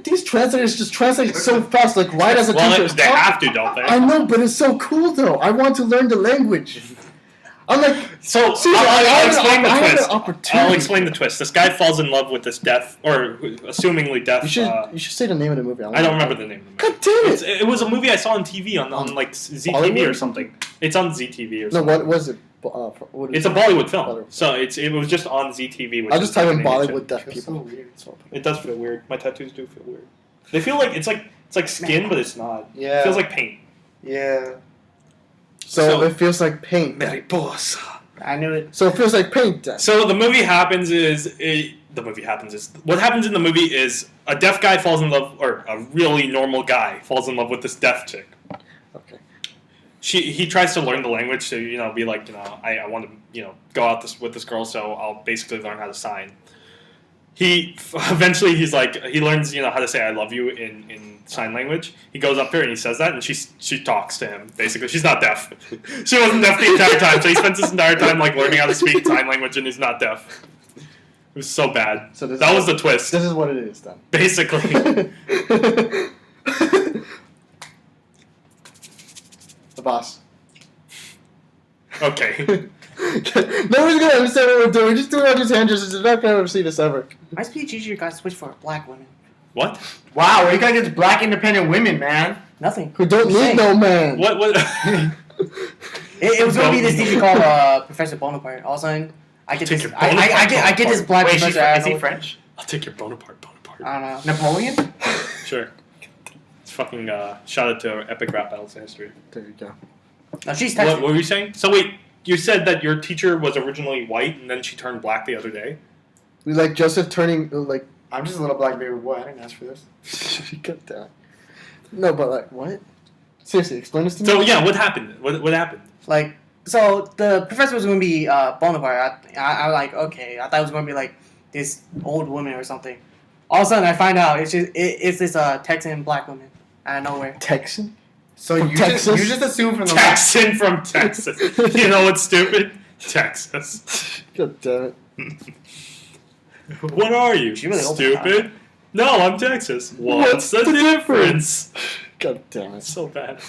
these translators just translate so fast, like right as a Well, teacher. they have to, don't they? I know, but it's so cool though. I want to learn the language. I'm like, So seriously, I'll explain the I have twist. an opportunity. I'll explain the twist. This guy falls in love with this deaf, or assumingly deaf. You should say the name of the movie. I don't remember the name of the movie. God damn it! It was a movie I saw on TV on like ZTV or Bollywood? something. It's on ZTV or No, something. what was it? What is It's a it? Bollywood film, Bollywood. so it was just on ZTV. Which I'll is just type in like an Indian Bollywood deaf Feels people. so weird. It does feel weird. My tattoos do feel weird. They feel like it's like skin, but it's not. Yeah. It feels like paint. Yeah. So it feels like paint. Mariposa. I knew it. So it feels like paint. Then. So what happens is what happens in the movie is a deaf guy falls in love, or a really normal guy falls in love with this deaf chick. Okay. He tries to learn the language to be like I want to go out with this girl, so I'll basically learn how to sign. Eventually he learns how to say I love you in sign language. He goes up to her and he says that, and she talks to him. Basically, she's not deaf. She wasn't deaf the entire time, so he spends this entire time learning how to speak sign language, and he's not deaf. It was so bad. So that was the twist. This is what it is then. Basically. The boss. Okay. Nobody's gonna understand what we're doing. We're just doing all these hand gestures. They're not gonna ever see this ever. My speech teacher got switched for black women. What? Wow, you gotta get black independent women, man. Nothing. Who don't I'm need saying. no man. What? It was gonna be this teacher called Professor Bonaparte. All of a sudden, I get Take this. your I get this black Wait, professor. is he French? I'll take your Bonaparte. I don't know. Napoleon? Sure. It's fucking shout out to Epic Rap Battles in History. There you go. No, she's What texting. were you saying? So wait, you said that your teacher was originally white and then she turned black the other day? We like Joseph turning like. I'm just a little black baby boy. I didn't ask for this. Cut that. No, but like what? Seriously, explain this to me. So yeah, what happened? What happened? Like, so the professor was gonna be Bonaparte. I like okay. I thought it was gonna be like this old woman or something. All of a sudden, I find out it's this Texan black woman out of nowhere. Texan. So From you Texas? just assume from the Texan from Texas. You know what's stupid? Texas. God damn it. What are you? She really opened Stupid? No, I'm Texas. What's the difference? God damn it. It's so bad.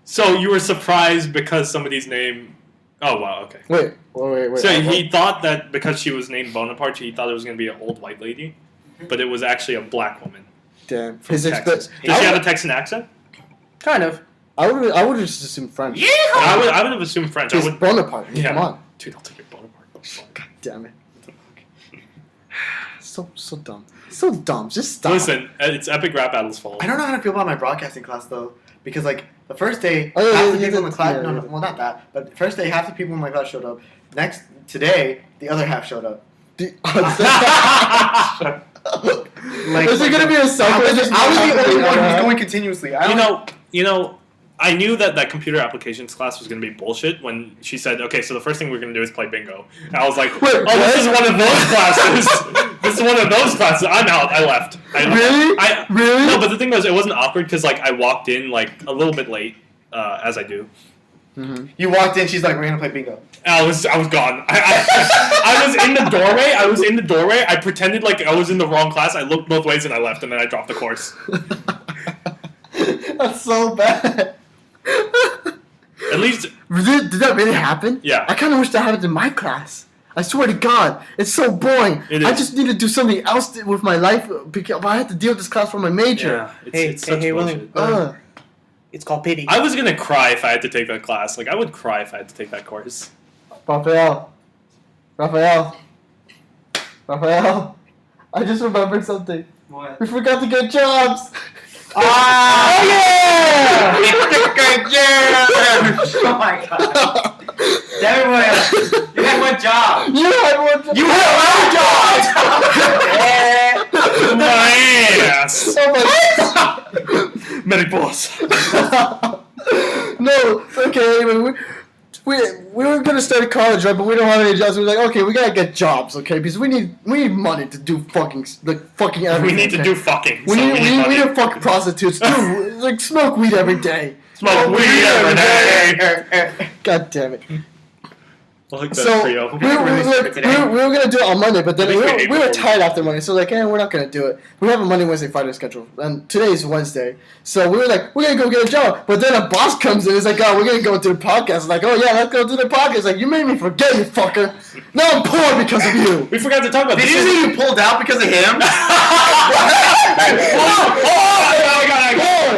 So you were surprised because somebody's name. Oh wow, okay. Wait. So he thought that because she was named Bonaparte, he thought it was going to be an old white lady, but it was actually a black woman Damn. from Texas. Did she have a Texan accent? Kind of. I would just assume French. I would have assumed French. I It's would. Bonaparte. Yeah. Come on. Dude, I'll take your Bonaparte. God damn it. So dumb. So dumb. Just stop. Listen, it's Epic Rap Battle's fault. I don't know how to feel about my broadcasting class though, because like the first day, Oh, yeah, half yeah, the people in yeah, the class. yeah, No, yeah. well not that, but the first day half the people in my class showed up. Today, the other half showed up. Like, Like, is it gonna be a cycle? I was the only one who was going continuously. I don't You know, I knew that computer applications class was going to be bullshit when she said, okay, so the first thing we're going to do is play bingo. And I was like, Wait, this is one of those classes. This is one of those classes. I'm out. I left. Really? Really? No, but the thing was, it wasn't awkward because like I walked in like a little bit late, as I do. Mm-hmm. You walked in, she's like, we're gonna play bingo. I was gone. I was in the doorway. I pretended like I was in the wrong class. I looked both ways and I left, and then I dropped the course. That's so bad. At least, Did that really happen? Yeah. I kind of wish that happened in my class. I swear to God, it's so boring. It I is. just need to do something else with my life because I had to deal with this class for my major. it's such William. bullshit. It's called pity. I was gonna cry if I had to take that class. Like I would cry if I had to take that course. Raphael, I just remembered something. What? We forgot to get jobs. Oh yeah! Oh my god! Everyone, you had one job. You had one job. You had one job. My ass. Oh my Mariposa. No, okay, anyway, we were gonna start college, right? But we don't have any jobs. We were like, okay, we gotta get jobs, okay? Because we need money to do fucking everything. We need to okay? do fucking. We so need money. to fuck prostitutes too. Like smoke weed every day. Smoke weed every day. God damn it. I like that So trio. we were gonna do it on Monday, but then I think we were tired after Monday, so like, we're not gonna do it. We have a Monday, Wednesday, Friday schedule, and today is Wednesday, so we were like, we're gonna go get a job. But then a boss comes in, and is like, oh, we're gonna go do the podcast. Like, oh yeah, let's go do the podcast. Like, you made me forget, you fucker. Now I'm poor because of you. We forgot to talk about Did this. you say you pulled out because of him?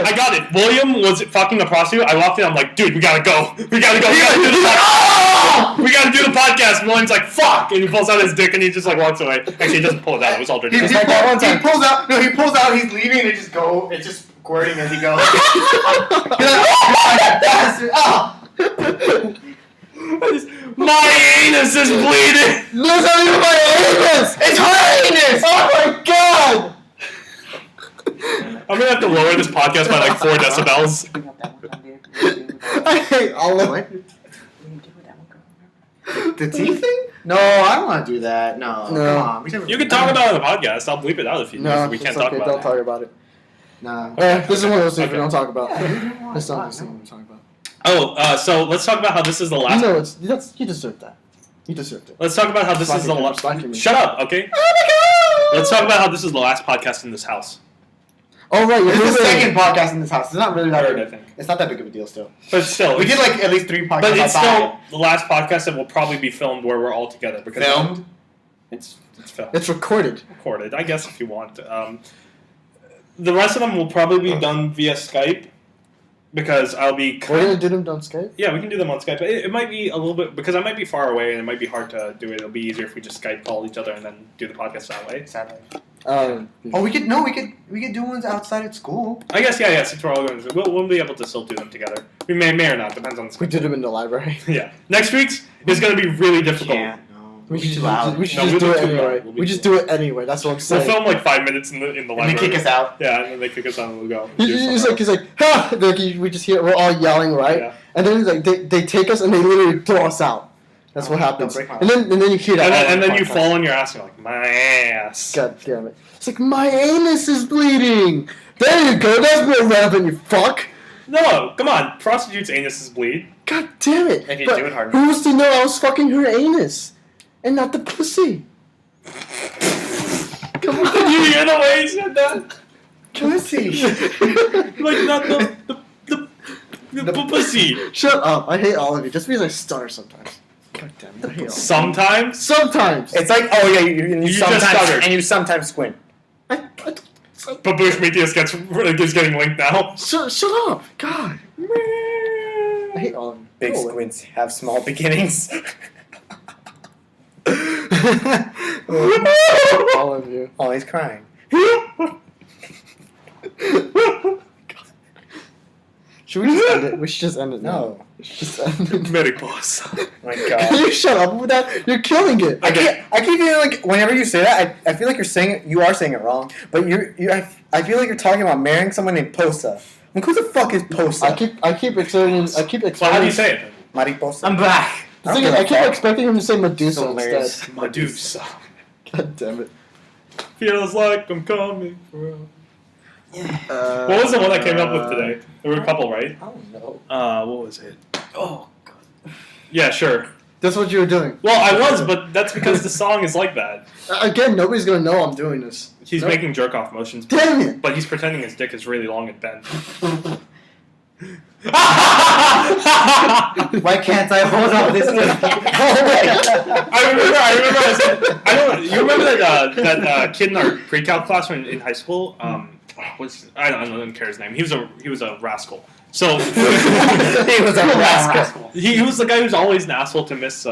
I got it. William was fucking a prostitute. I walked in. I'm like, dude, we gotta go. We gotta do the podcast. We gotta do the podcast. William's like, fuck, and he pulls out his dick and he just like walks away. Actually, he doesn't pull it out. It was all dirty. He pulls out. No, he pulls out. He's leaving, and it just go. It's just squirting as he goes. My anus is bleeding. That's not even my anus. It's her anus. Oh my god. I'm gonna have to lower this podcast by like 4 decibels. I hate all of it. The teeth thing? No, I don't want to do that. No, No. come on. We should- You can talk about it on the podcast. I'll bleep it out if you. No, if we it's can't okay. talk about Don't it. talk about it. Nah. This is one of those things we Okay. don't talk about. Yeah, we don't want It's not to. the thing we talk about. Oh, so let's talk about how this is the last. You know, you deserve that. You deserved it. Let's talk about how this is the Slacking last. me. Shut up, okay? Let's talk about how this is the last podcast in this house. Oh right, you're This is the moving. second podcast in this house. It's not really that Third, big. I think. It's not that big of a deal still. But still, We did like at least 3 podcasts. But it's outside. still the last podcast that will probably be filmed where we're all together because Filmed? It's filmed. It's recorded. Recorded, I guess, if you want. The rest of them will probably be done via Skype because I'll be. We're gonna do them on Skype. Yeah, we can do them on Skype. It might be a little bit because I might be far away and it might be hard to do it. It'll be easier if we just Skype call each other and then do the podcast that way. Sadly. Oh, We could do ones outside at school. I guess yeah. Since we're all going, we'll be able to still do them together. We may or not depends on the we Skype. did them in the library. Yeah, next week's is going to be really difficult. Can't. No. We should, too loud. we should No, just we'll do be it too loud. anyway. We'll be We too just do it anyway. That's what I'm We'll saying. film like 5 minutes in the And library. they kick us out. Yeah, and then they kick us out and we'll go. He's like, ha! We just hear we're all yelling, right? Yeah. And then he's like, they take us and they literally throw us out. That's what happens. Don't break my And then you hear that. And then you podcast. fall on your ass and you're like, my ass. God damn it! It's like my anus is bleeding. There you go. That's more relevant, you fuck. No, come on. Prostitutes' anuses bleed. God damn it! If you But do it hard who was to know I was fucking her anus and not the pussy? Come on. Did you hear the way he said that? Pussy. Like, not the pussy. Shut up! I hate all of you. Just because I stutter sometimes. God damn it! I hate all of you. Sometimes. Sometimes. It's like, oh yeah, you You just stuttered. sometimes squint. Babush Meteus is getting linked now. Shut up! God. I hate all of you. Big Go away. squints have small beginnings. All of you. Oh, he's crying. Should we just end it? We should just end it now. No. We should just end it. Mariposa. Oh my Can god. you shut up with that? You're killing it. I keep feeling like whenever you say that, I feel like you are saying it wrong, but I feel like you're talking about marrying someone named Posa. Like, who the fuck is Posa? I keep explaining. Well, how do you say it? Mariposa. I'm back. The thing is, I keep expecting him to say Medusa Hilarious. instead. Medusa. God damn it. Feels like I'm coming from. What What was the one I came up with today? There were a couple, right? I don't know. What was it? Oh god. Yeah, sure. That's what you were doing. Well, I was, but that's because the song is like that. Again, nobody's gonna know I'm doing this. He's Nope. making jerk off motions. Damn it! But he's pretending his dick is really long and bent. Why can't I hold on this way? I remember. I said, I don't. You remember that kid in our pre-calc class in high school? I don't care his name. He was a rascal. So He was a rascal. he was the guy who's always an asshole to Miss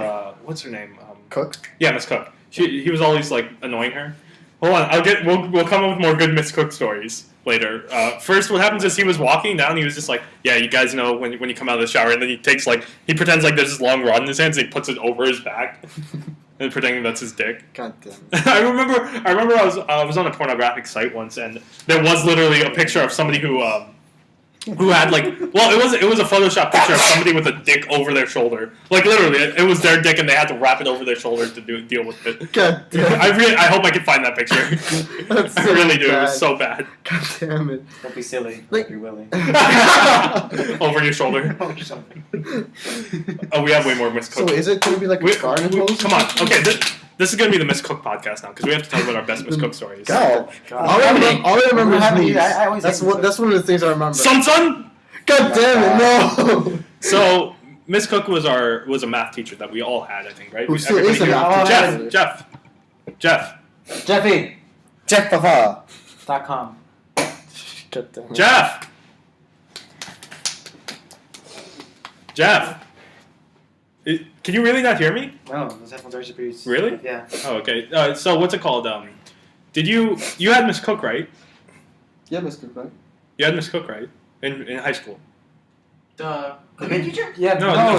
what's her name? Cook. Yeah, Miss Cook. He was always like annoying her. Hold on, we'll come up with more good Miss Cook stories later. First, what happens is he was walking down. He was just like, yeah, you guys know when you come out of the shower, and then he pretends like there's this long rod in his hands, and he puts it over his back, and pretending that's his dick. God damn it. I remember I was on a pornographic site once, and there was literally a picture of somebody who who had like, well, it was a Photoshop picture of somebody with a dick over their shoulder. Like literally, it was their dick, and they had to wrap it over their shoulder to deal with it. God damn. I hope I can find that picture. That's I so really do. It bad. was so bad. God damn it. Don't be silly. Like- You're willing. Over your shoulder. Or something. Oh, we have way more Miss So Cook. is it going to be like a garden hose? Come on. Okay, this is gonna be the Miss Cook podcast now because we have to talk about our best Miss Cook stories. God. God. All I remember is haven't these. either. I always That's like what. That's one of the things I remember. Son. God damn it! No. So Miss Cook was a math teacher that we all had, I think, right? Who still is a Everybody math here- teacher. Jeff. Jeffy. Jeff Papa. .com. God damn it. Jeff. Can you really not hear me? No, those headphones are super. Really? Yeah. Oh, okay. So what's it called? Did you had Miss Cook, right? Yeah, Miss Cook, right? You had Miss Cook, right? In high school. The cooking teacher? Yeah. No.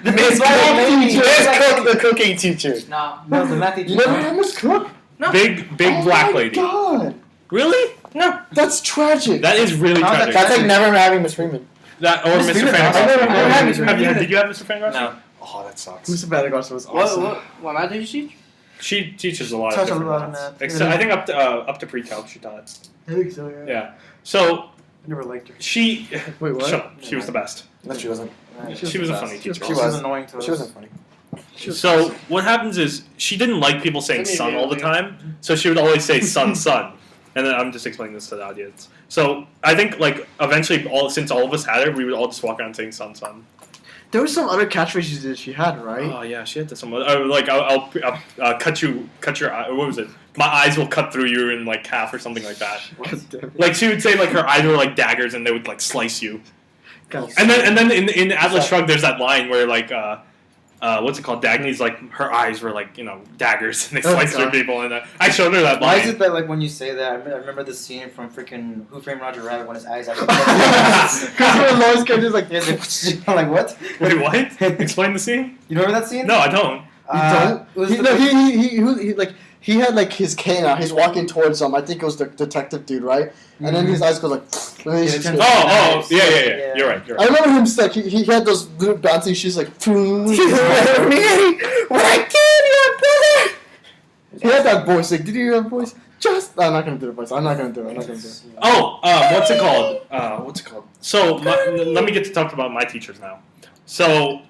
The Miss Cook, the cooking teacher. No. No, the math teacher. You never had Miss Cook? No. Big black lady. God, Really? No. that's tragic. That is really How's that tragic. That's like never having Miss Freeman. That or Miss Mr. Freeman, Fangrass. I never had Miss Freeman. Did you have Mr. Fangrass? No. Oh, that sucks. Mr. Badagost was awesome. What math did you teach? She teaches a lot Touch of a different lot of maths. math. Except, I think up to pre-calc she taught. I think so, yeah. Yeah. So I never liked her. she. Wait, what? Shut up. She was the best. No, she wasn't. She was a funny teacher. She was annoying to us. She wasn't funny. So what happens is she didn't like people saying son all the time, so she would always say son. And then I'm just explaining this to the audience. So I think like eventually since all of us had her, we would all just walk around saying son. There was some other catchphrases that she had, right? Oh yeah, she had to someone like I'll cut your eye. What was it? My eyes will cut through you in like half or something like that. God damn it. Like she would say like her eyes were like daggers and they would like slice you. God. And then in Atlas Shrugged there's that line where like what's it called? Dagny's like her eyes were like daggers and they Oh, sliced through God. people and I showed her that Why line. is it that like when you say that, I remember the scene from freaking Who Framed Roger Rabbit when his eyes actually. Christopher Lloyd's character is like, Yeah, they're- I'm like what? Wait, what? Explain the scene? You remember that scene? No, I don't. you don't? It was He, the- no, he like he had like his cane out. He's walking towards him. I think it was the detective dude, right? And then his eyes go like. And he's Yeah, just it like- Oh, yeah. Yeah. You're right. I remember him like he had those little bouncy shoes like. What I killed your brother. He had that voice. Like, did you hear that voice? I'm not gonna do the voice. I'm not gonna do it. Oh, what's it called? So let me get to talk about my teachers now. So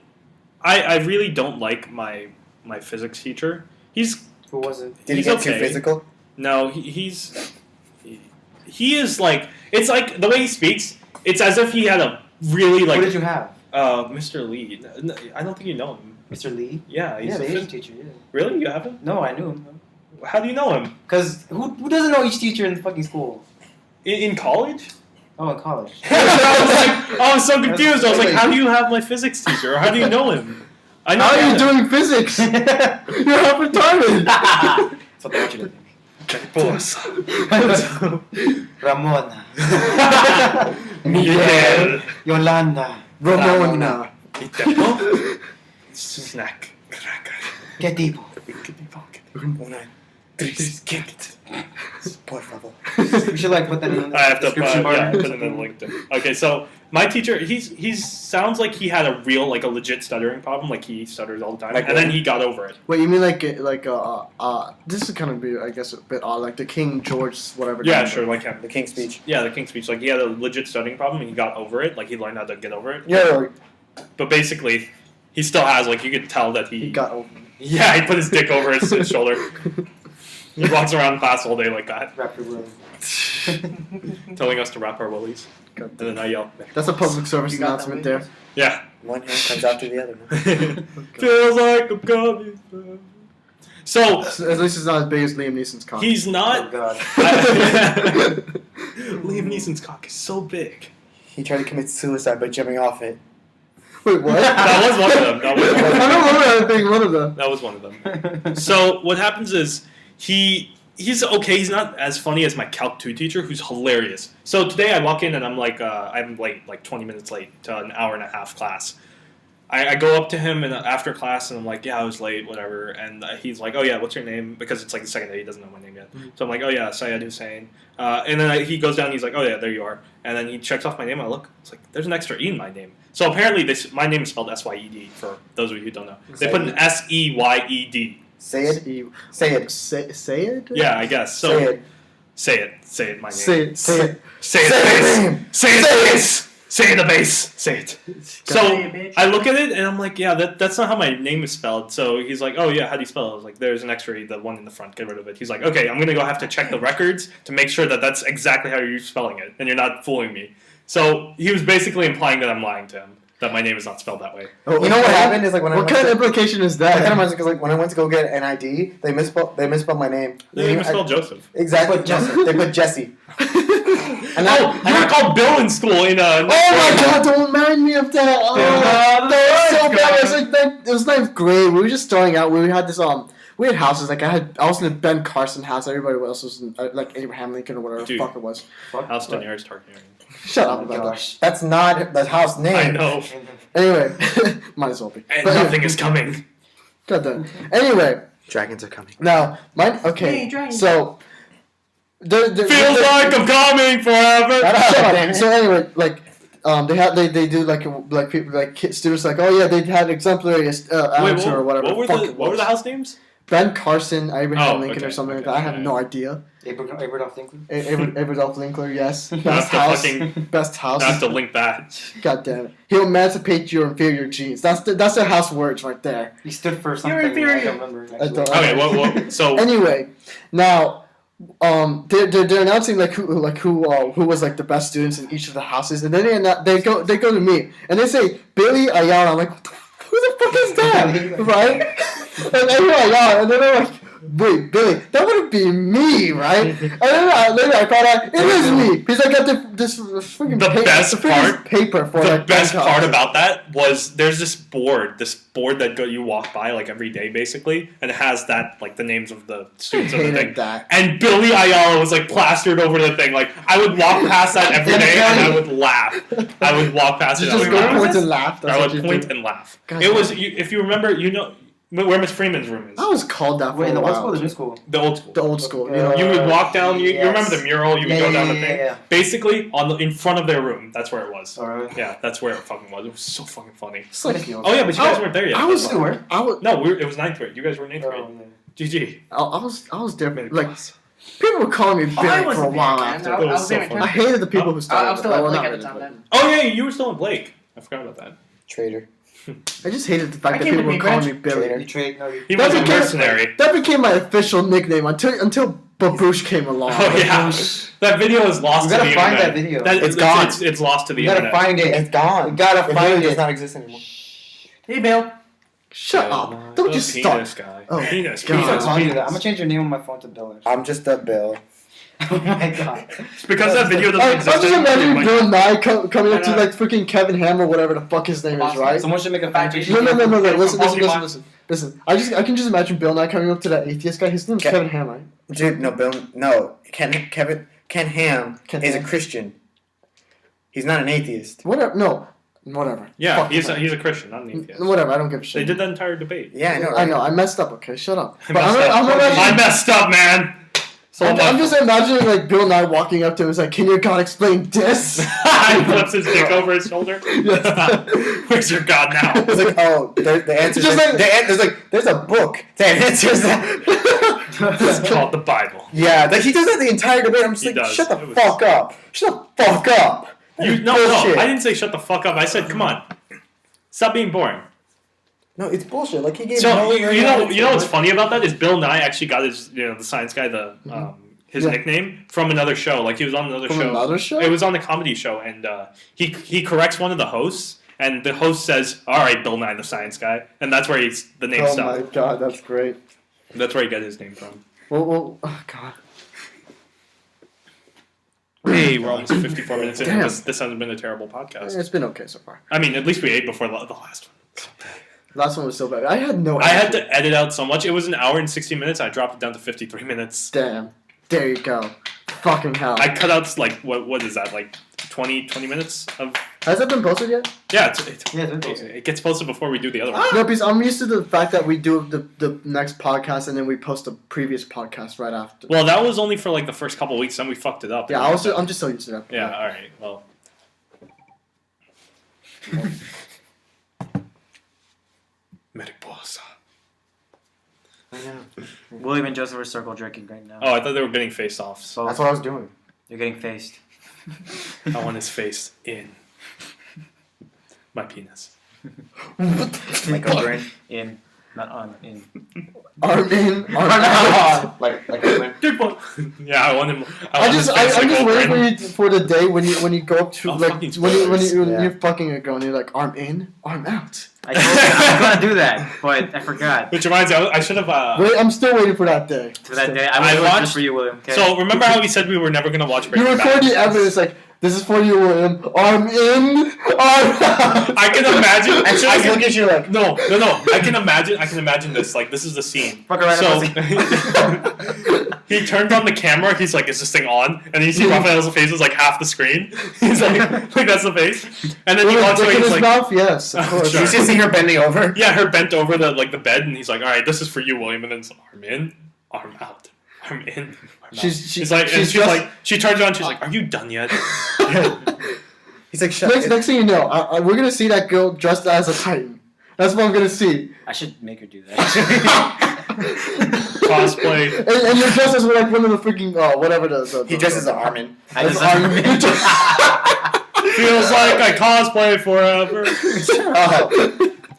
I really don't like my physics teacher. Who was it? Did he He's get too okay. physical? No, he is like, it's like the way he speaks. It's as if he had a really like. Who did you have? Mr. Lee. I don't think you know him. Mr. Lee? Yeah, he's Yeah, a the Asian phys- teacher, yeah. Really, you have him? No, I knew him. How do you know him? Because who doesn't know each teacher in the fucking school? In college? Oh, in college. I was so confused. I was like, how do you have my physics teacher? Or how do you know him? I know. How are you him. doing physics? You're half retarded. That's what they want you to think. Mariposa. Ramona. Miguel. Yolanda. Ramona. Y tempo. Snack. ¿Qué tipo? Una, tres, por favor. We should like put that in the I have to description bar. put it in the link. Okay, so my teacher, he's sounds like he had a real, like a legit stuttering problem. Like he stutters all the time, Like and then what? he got over it. Wait, you mean like this is kind of be I guess a bit odd, like the King George whatever. Yeah, name. sure, like him. The King's Speech. Yeah, the King's Speech. Like he had a legit stuttering problem, and he got over it. Like he learned how to get over it. Yeah. But basically, he still has like you could tell that He got over. Yeah, he put his dick over his shoulder. He walks around class all day like that, Wrap your will. telling us to wrap our willies. God And then I yell. That's a public service You got announcement that there. Yeah. One hand comes after the other. Feels like I'm coming. So At least it's not as big as Liam Neeson's cock. he's Oh not. god. Liam Neeson's cock is so big. He tried to commit suicide by jumping off it. Wait, what? That was one of them. That was one of I them. don't remember that being one of them. That was one of them. So what happens is he's okay. He's not as funny as my Calc 2 teacher, who's hilarious. So today I walk in and I'm like I'm late, like 20 minutes late to an hour and a half class, I go up to him and after class and I'm like, yeah, I was late, whatever. And he's like, oh yeah, what's your name? Because it's like the second day, he doesn't know my name yet. So I'm like, oh yeah, Syed Hussein. And then he goes down and he's like, oh yeah, there you are. And then he checks off my name. I look, it's like, there's an extra E in my name. So apparently my name is spelled S-Y-E-D for those of you who don't know. They put an S-E-Y-E-D. Sayed. Sayed? Yeah, I guess. So say it, my name. Say it. Say it, base. Say it, base. Say it, the base. Say it. So I look at it and I'm like, yeah, that's not how my name is spelled. So he's like, oh yeah, how do you spell it? I was like, there's an extra E, the one in the front, get rid of it. He's like, okay, I'm gonna go have to check the records to make sure that that's exactly how you're spelling it and you're not fooling me. So he was basically implying that I'm lying to him, that my name is not spelled that way. You know what happened is like when What kind of implication is That kind of that? reminds me because like when I went to go get an ID, they misspelled my name. They misspelled Joseph. Exactly. They put Jesse. And You were called Bill in school in Oh my god, don't remind me of that. Oh, that was so bad. It was like it was ninth grade. We were just starting out. We had this we had houses. Like I was in a Ben Carson house. Everybody else was in like Abraham Lincoln or whatever the Dude. fuck it was. House Daenerys Targaryen. Shut Oh up my about that. gosh. that's not the house name. I know. Anyway, might as well be. And But nothing is coming. God damn. Anyway, Dragons are coming. now mine. Okay, Hey, Dragon. so. Feels like I'm coming forever. Shut up. Damn it. So anyway, like they do like people like students like oh yeah they had exemplary amateur or whatever. What were Fuck the it what were was. the house names? Ben Carson, Abraham Oh, Lincoln okay, or something okay, like that. I have yeah. no idea. Abraham Lincoln. Adolf Linkler, yes. That's Best the house. fucking. Best house. I have to link that. God damn it. He'll emancipate your inferior genes. That's their house words right there. He stood for something. inferior. I don't remember. I don't- Okay, well, so Anyway, now they're announcing like who was like the best students in each of the houses, and then they go to me and they say Billy Ayala. I'm like, who the fuck is that, right? And then Ayala, and then they're like, wait, Billy, that wouldn't be me, right? And then later I found out it is me because I got this freaking The best paper for the like best Ben part Carson. about that was there's this board that you walk by like every day basically, and it has that like the names of the students of the hated thing. that. And Billy Ayala was like plastered over the thing. Like I would walk past that every day and I would laugh. I would walk past it. You just and I go would point laugh. and laugh. That's I what would you point do. and laugh. God It was damn. if you remember, where Miss Freeman's room is. I was called that for Wait, a the old while. school or the new school? The old school. The old school. You would walk down. You Yes. remember the mural? You would go down the thing. Yeah. Basically, in front of their room. That's where it was. Alright. Yeah, that's where it fucking was. It was so fucking funny. It's like, Oh yeah, but you guys weren't there yet. I was You were? I was No, it was 9th grade. You guys were in 8th grade. Oh, yeah. GG. I was there. Made it Like class. people were calling me I Billy for a wasn't while there, man. after. I It was was so there. funny. I hated the people who started. I was still it. at Well, Blake not at the really, time but- Oh yeah, you were still in Blake. I forgot about that. Traitor. I just hated the fact I that came people to were calling me Greenwich. Billy. You trade? No, you. He That was a became- mercenary. That became my official nickname until Baboosh came along. Oh yeah, that video is lost You to gotta the find internet. that video. It's gone. It's lost to the You gotta internet. find it. It's gone. You gotta It find really it. does not exist anymore. Hey, Bill. Shut Yeah, up! Don't the just penis start. guy. Oh, Penis. God. I'm Penis. telling you that. I'm penis. gonna change your name on my phone to Bill. I'm just a Bill. Oh my god. It's because that video doesn't I exist. just imagine anymore. Bill Nye coming up to Yeah. like freaking Kevin Ham or whatever the fuck his name is, right? Someone should make a fan page. No. Listen. Pokemon. Listen. I can just imagine Bill Nye coming up to that atheist guy. His name's Ke- Kevin Ham, right? Dude, no, Bill. No, Ken Ham Ken is Ham. a Christian. He's not an atheist. Whatever. No. Whatever. Yeah, Fuck he's him. a Christian, not an atheist. Whatever. I don't give a They shit. did that entire debate. Yeah, I know. I Right? know. I messed up. Okay, shut up. I But messed I'm up. imagining. I messed up, man. So I'm just imagining like Bill Nye walking up to him and like, "Can your God explain this?" he flips his dick over his shoulder. Where's your God now? It's like, oh, the answer. Just like- there's a book that answers that. It's called the Bible. Yeah, like he does that the entire debate. I'm just He like, does. shut the It was- fuck up. Shut the fuck up. That is No, bullshit. I didn't say shut the fuck up. I said, come on, stop being boring. No, it's bullshit. Like he gave. So no you know what's funny about that is Bill Nye actually got his the science guy his Yeah. nickname from another show. Like he was on another From show. another show? It was on a comedy show, and he corrects one of the hosts, and the host says, "All right, Bill Nye, the science guy," and that's where the name Oh stuck. my God, that's great. That's where he got his name from. Well, oh God. Hey, we're almost 54 minutes in. Damn. This hasn't been a terrible podcast. It's been okay so far. I mean, at least we ate before the last one. Last one was so bad. I had no. I had energy. to edit out so much. It was an hour and 60 minutes. I dropped it down to 53 minutes. Damn. There you go. Fucking hell. I cut out like what is that, like 20 minutes of Has that been posted yet? Yeah, it gets posted before we do the other one. No, because I'm used to the fact that we do the next podcast and then we post the previous podcast right after. Well, that was only for like the first couple of weeks, then we fucked it up. Yeah, I'm just so used to that. Yeah, alright, well. Mariposa. I know. William and Joseph are circle jerking right now. Oh, I thought they were getting face offs. So That's what I was doing. you're getting faced. I want his face in my penis. Like over in, not on, in. Arm in, arm out. like Good one. Yeah, I want him. I'm just over waiting for the day when you go up to Oh, like fucking when spoilers. you're fucking a girl and you're like arm in, arm out. I told you I was gonna do that, but I forgot. Which reminds me, I should have. Wait, I'm still waiting for that day. For that day, I I will watched- watch for you, William. Okay? So remember how we said we were never gonna watch You Breaking record Bad? the evidence like this is for you, William. Arm in, arm out. I can imagine. And she I was can, looking at you like, no. I can imagine this. Like this is the scene. Fuck around So and he turns on the camera. He's like, "Is this thing on?" And you see Raphael's face is like half the screen. He's like that's the face. And then he walks Look away. in He's his like, mouth, yes, of course. Sure. you just see her bending over. yeah, her bent over the bed, and he's like, "All right, this is for you, William." And then it's arm in, arm out, arm in, arm out. She's like, and she's just- like, she turns around. She's like, "Are you done yet?" He's like, shut Next thing you know, we're gonna see that girl dressed as a Titan. That's what I'm gonna see. I should make her do that. Cosplay. And you're dressed as like one of the freaking whatever the He dresses as Armin. I That's just Armin. Feels like I cosplay forever.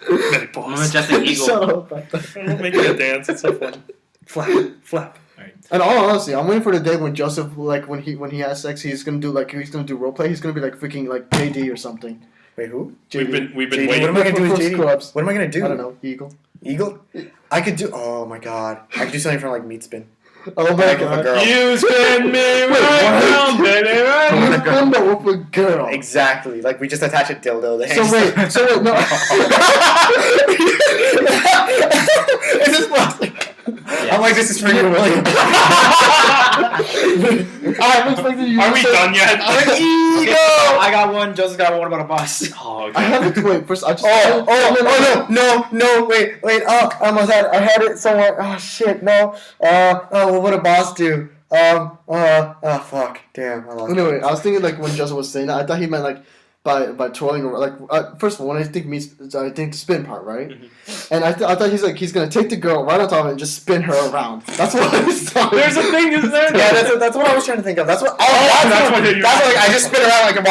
I'm gonna dress an eagle. Shut up about that. I'm making a dance. It's so fun. Flap. All right. And all honesty, I'm waiting for the day when Joseph, like when he has sex, he's gonna do roleplay. He's gonna be like freaking like JD or something. Wait, who? JD. We've been JD, waiting. what am I gonna do with For JD? Scrubs. What am I gonna do? I don't know. Eagle. Eagle? I could do. Oh my god. I could do something from like Meat Spin. Oh my Like with a god. girl. You spin me right what? round, baby, right You round. remember with a girl. Exactly. Like we just attach a dildo there. So wait, no. It's just plastic. I'm like, this is for you, William. I'm expecting you. Are to we say- done yet? I got one. Joseph got one. What about a boss? Oh, I okay. have to wait first. I just. No, wait, oh, I almost had it. I had it somewhere. Oh, shit, no. What would a boss do? Oh, fuck, damn, I lost it. Anyway, I was thinking like when Joseph was saying that, I thought he meant like by twirling around. Like first of all, when I think the spin part, right? Mm-hmm. And I thought he's gonna take the girl right on top of it and just spin her around. That's what I was thought. There's a thing, isn't there? Yeah, that's what I was trying to think of. That's what. that's what you're- That's what I just spin around like a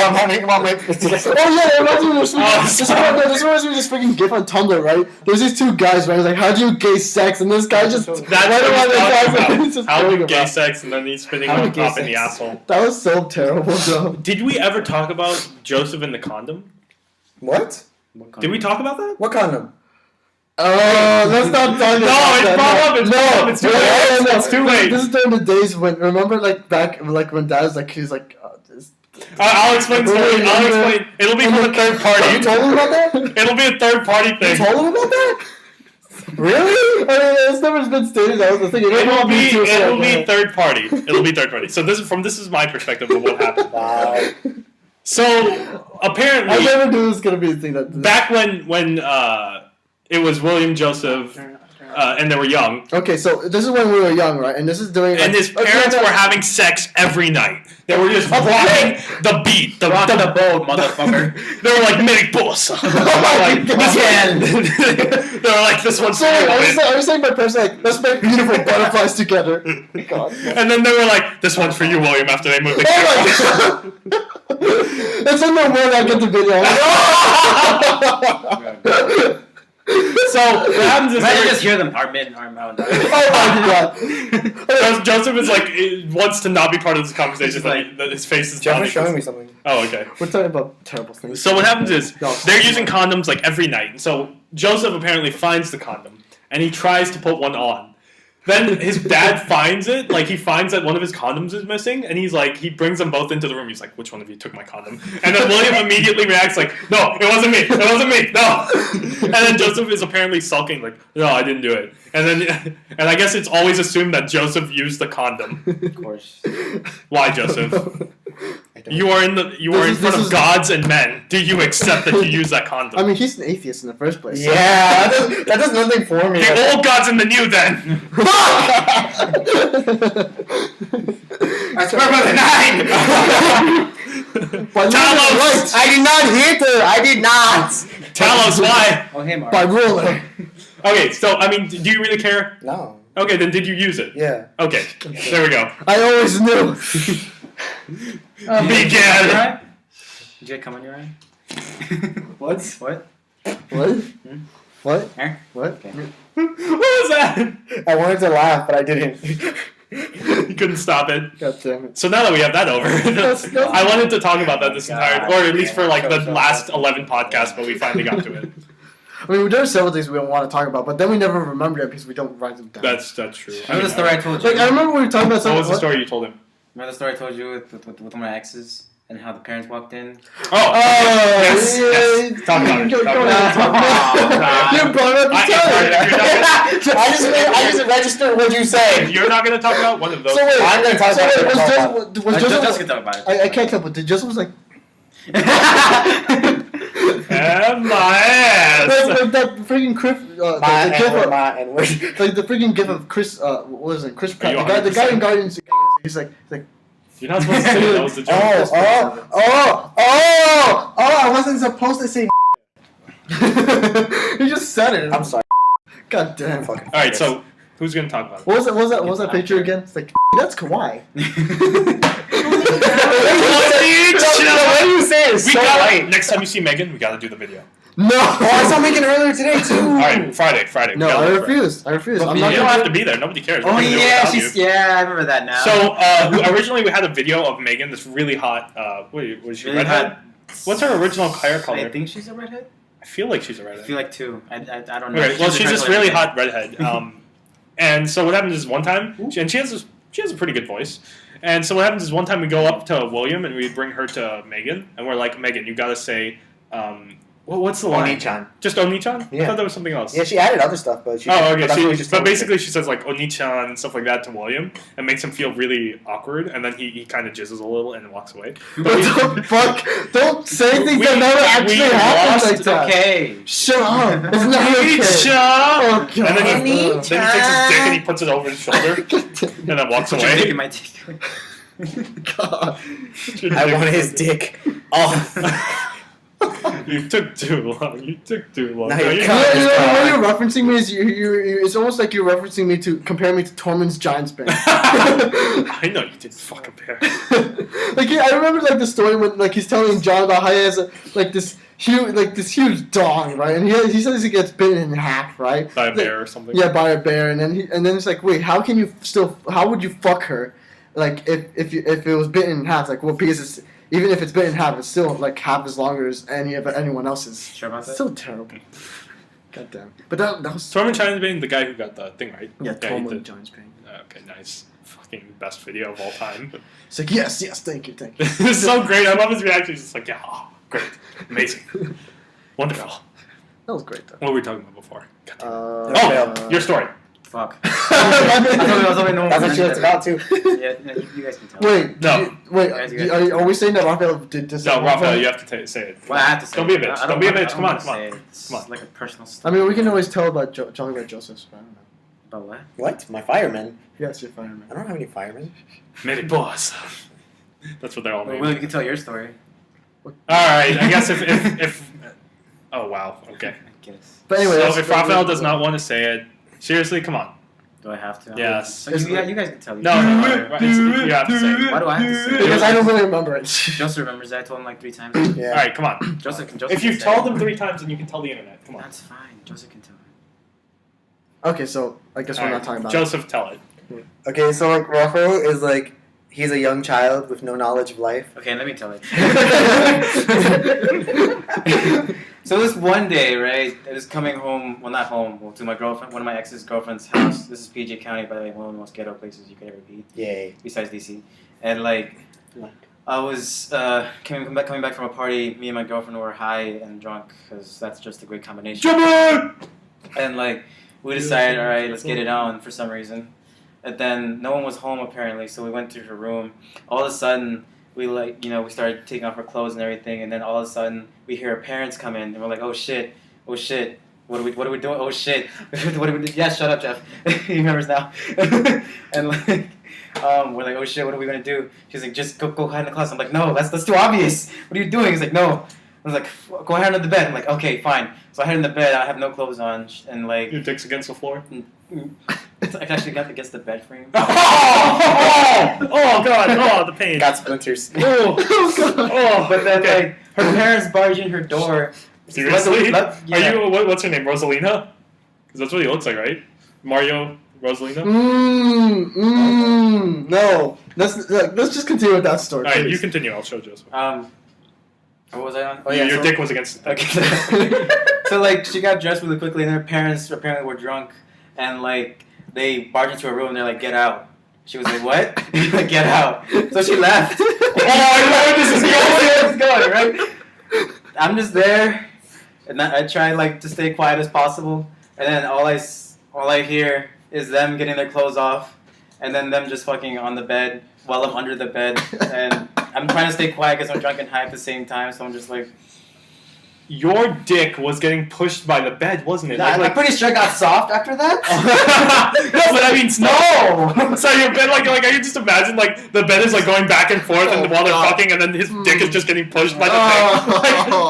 mom, wait. Oh yeah, that's what this sorry. reminds me of this freaking gif on Tumblr, right? There's these two guys, right? It's like, how do you gay sex? And this guy just That's right what around the he's guys talking and about. he's just How going do gay about. sex, and then he's spinning How on gay top in the sex. asshole. That was so terrible, though. Did we ever talk about Joseph and the condom? What? Did we talk about that? What condom? Let's not talk about it's that. brought up, it's brought up, it's too late. No, It's too late. This is during the days when, remember, like back, like when Dad was like, he's like, this. I'll explain the story. I'll explain. It'll be from a third party. You told him about that? It'll be a third party You thing. told him about that? Really? I mean, it's never been stated. That was the thing. It'll be too third party. It'll be third party. So this is my perspective of what happened. Wow. So I apparently, never knew this was gonna be a thing that. back when it was William Joseph and they were young, Okay, so this is when we were young, right? And this is during. and his parents were having sex every night. They were just rocking the beat, the boat, motherfucker. They were like Mariposa. Like, they were like, this one's So for you. I was saying my parents were like, let's make beautiful butterflies together. God. And then they were like, this one's for you, William, after they moved the Oh camera. my god! It's in the word I get the video. So what happens is Imagine just hear them arm in, arm out. Oh my god! Joseph is like wants to not be part of this conversation. Like- Like his face is Jeff not was showing me something. Oh, okay. We're talking about terrible things. So what happens is No. they're using condoms like every night. And so Joseph apparently finds the condom and he tries to put one on. Then his dad finds it, like he finds that one of his condoms is missing, and he's like, he brings them both into the room. He's like, which one of you took my condom? And then William immediately reacts like, no, it wasn't me, no. And then Joseph is apparently sulking like, no, I didn't do it. And I guess it's always assumed that Joseph used the condom. Of course. Why, Joseph? You are in front This of is- gods and men. Do you accept that you use that condom? I mean, he's an atheist in the first place. so- Yeah, that does nothing for me. the old gods and the new then. I swear by the nine! By rule Talos! of right. I did not hit her. I did not. Talos, why? Oh, hey, Mark. By rule. Okay, so, I mean, do you really care? No. Okay, then did you use it? Yeah. Okay, there we go. I always knew. Begin. Did you come on your eye? What? What? What? What? Here? What? Okay. What was that? I wanted to laugh, but I didn't. You couldn't stop it. God damn it. So now that we have that over, I wanted to talk about that this entire, or at least for like the last 11 podcasts, but we finally got to it. I mean, there are several things we don't want to talk about, but then we never remember it because we don't write them down. That's true. Remember the story I told you? Like, I remember we were talking about What something. was the story you told him? Remember the story I told you with one of my exes and how the parents walked in? Oh, yes, yeah. yes. Talk about it. Go Talk ahead, about talk it. about it. You brought it up. I just registered what you If said. you're not going to talk about one of those, So wait, I'm gonna talk so about wait, it. was Just Joseph? can talk about it. I can't tell, but did Joseph was like and my ass. like that freaking Chris, the gif of, and word. like the freaking gif of Chris, what was it? Chris Pratt, you the guy in 100%? Guardians. He's like. You're not supposed to say that was the joke. Oh! I wasn't supposed to say. You just said it. I'm sorry. God damn. Fucking All right, so who's going to talk about it? What was that picture again? It's like that's Kawhi. What are you saying? It's We so gotta, right. next time you see Megan, we got to do the video. No. Oh, I saw Megan earlier today too. All right, Friday. No, We gotta I do Friday. refuse. I'm You not don't gonna. have to be there. Nobody cares. Oh We're gonna do it yeah, without you. I remember that now. So originally we had a video of Megan, this really hot. Wait, was she Really redhead? hot. What's her original hair I color? think she's a redhead. I feel like she's a I redhead. feel like two. I don't know. Okay, well, she's a this redhead. really hot redhead. And so what happens is one time, and she has a pretty good voice. And so what happens is one time we go up to William and we bring her to Megan, and we're like, Megan, you gotta say, what's the line? Oni-chan. Just Oni-chan? I Yeah. thought that was something else. Yeah, she added other stuff, but she. Oh, but okay. that's what we just But told her. basically, she says like Oni-chan and stuff like that to William, and makes him feel really awkward, and then he kind of jizzes a little and walks away. But don't say things that never actually happened lost- like that. Okay. Shut up. It's not okay. Oni-chan! Oh, God. And then he Oni-chan. takes his dick and he puts it over his shoulder, and then walks Put your dick in away. my dick. God. I want his dick off. You took too long. Now No, you're you- cut. You know what you're referencing me is you it's almost like you're referencing me to compare me to Tormund's Giants Band. I know you didn't fucking compare. Like I remember like the story when like he's telling John about how he has this huge dong, right? And he says he gets bitten in half, right? By a bear or something. Yeah, by a bear, and then it's like, wait, how would you fuck her? Like if it was bitten in half, like well because it's even if it's bitten in half, it's still like half as long as anyone else's. Sure about It's that? still terrible. God damn. But that was Tormund China's being the guy who got the thing, right? yeah, he Tormund did. Giants Band. Okay, nice. Fucking best video of all time. It's like yes, thank you. It's so great. I love his reaction. He's just like, yeah, oh, great, amazing, wonderful. That was great though. What were we talking about before? God damn it. Oh, Your story. Fuck. That's what she was about too. Yeah, no, you guys can tell. Wait, No. Are we saying that Raphael did this? No, Raphael, you have to say it. Well, I have to say Don't be a it. bitch. I Don't be a want- bitch. I Come on, don't come on. wanna say it. It's Come on. like a personal I story. mean, we can always tell about talking about Joseph's. But I don't know. About what? What? My fireman? Yes, you're fireman. I don't have any firemen. Mariposa. That's what they're all Well, named. Will, you can tell your story. All right. I guess if oh wow. Okay. I guess. But anyway, So that's- if Raphael does not want to say it, seriously, come on. Do I have to? Yes. So you guys can tell. No, you have to say it. Why do I have to say it? because I don't really remember it. Joseph remembers that. I told him like 3 times. Yeah. All right, come on. Joseph can. If you've say told it. them 3 times, then you can tell the internet. Come on. That's fine. Joseph can tell him. Okay, so I guess we're All not right, talking about Joseph, tell it. Okay, so like Raphael is like he's a young child with no knowledge of life. Okay, let me tell it. So this one day, right, I was coming home, well, not home, well, to my girlfriend, one of my ex's girlfriend's house. This is PG County, by the way, one of the most ghetto places you could ever be, Yay. besides DC. And, like, I was coming back from a party. Me and my girlfriend were high and drunk, because that's just a great combination. And, like, we decided, all right, let's get it on for some reason. And then no one was home, apparently, so we went to her room. All of a sudden, we started taking off our clothes and everything, and then all of a sudden we hear our parents come in, and we're like, oh shit, what are we doing? Oh shit, what are we doing? Yeah, shut up, Jeff. He remembers now. And like, we're like, oh shit, what are we gonna do? She's like, just go hide in the closet. I'm like, no, that's too obvious. What are you doing? He's like, no. I was like, go hide under the bed. I'm like, okay, fine. So I hide in the bed. I have no clothes on, and like, Your dick's against the floor. I actually got against the bed frame. Oh god! Oh, the pain. Got splinters. But then like her parents barge in her door. Seriously? Yeah. Are you? What's her name? Rosalina? Because that's what he looks like, right? Mario Rosalina. No. Let's just continue with that story. All right, please. you continue. I'll show Joseph. What was I on? Oh Your so- dick was against the Okay. So like she got dressed really quickly, and her parents apparently were drunk, and like they barged into her room, and they're like, "Get out." She was like, "What?" Like, "Get out." So she left. Oh, I know where this is going, right? I'm just there, and I try like to stay quiet as possible, and then all I hear is them getting their clothes off, and then them just fucking on the bed while I'm under the bed, and I'm trying to stay quiet because I'm drunk and high at the same time, so I'm just like. Your dick was getting pushed by the bed, wasn't it? I'm pretty sure it got soft after that. No, but I mean, no. So your bed, like I can just imagine, like the bed is like going back and forth, and while they're fucking, and then his dick is just getting pushed by the thing. Like,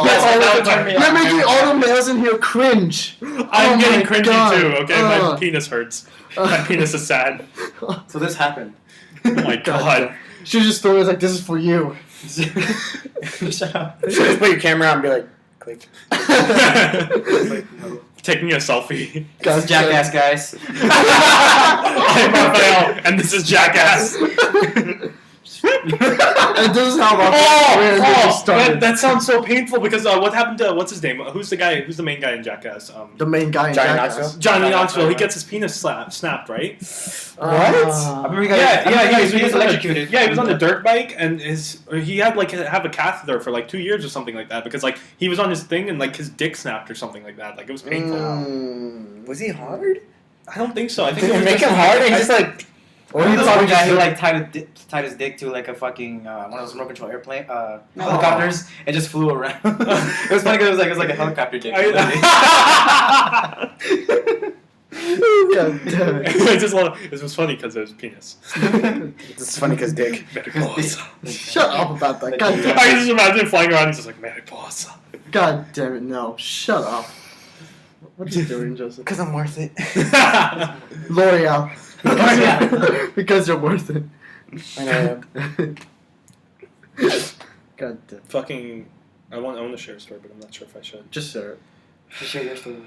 That's all that would turn me You're on. making all the males in here cringe. I'm getting my cringy God. too. Okay, my penis hurts. My penis is sad. So this happened. Oh my god. She just throw it like, this is for you. Shut up. Just put your camera on and be like, click. Taking a selfie. This is Jackass, guys. I'm Raphael, and this is Jackass. And this is how Raphael started. that sounds so painful because what happened to what's his name? Who's the guy? Who's the main guy in Jackass? The main guy in Johnny Jackass. Knoxville? Johnny Knoxville. He gets his penis snapped, right? I remember he got he was electrocuted. Yeah, he was on the dirt bike, and he had like have a catheter for like 2 years or something like that because like he was on his thing and like his dick snapped or something like that. Like it was painful. Was he hard? I don't think so. I think Did it it was make him hard? He just like. Or he was the guy who like tied his dick to like a fucking one of those remote control airplane helicopters and just flew around. It was funny because it was like a helicopter dick. God damn it. I just love it. Was funny because it was penis. It's funny because dick. Mariposa. Shut up about that. God damn I it. just imagine him flying around. He's just like Mariposa. God damn it, no. Shut up. What are you doing, Joseph? Because I'm worth it. L'Oreal. Because you're worth it. I know. God damn. Fucking. I want to share a story, but I'm not sure if I should. Just share it.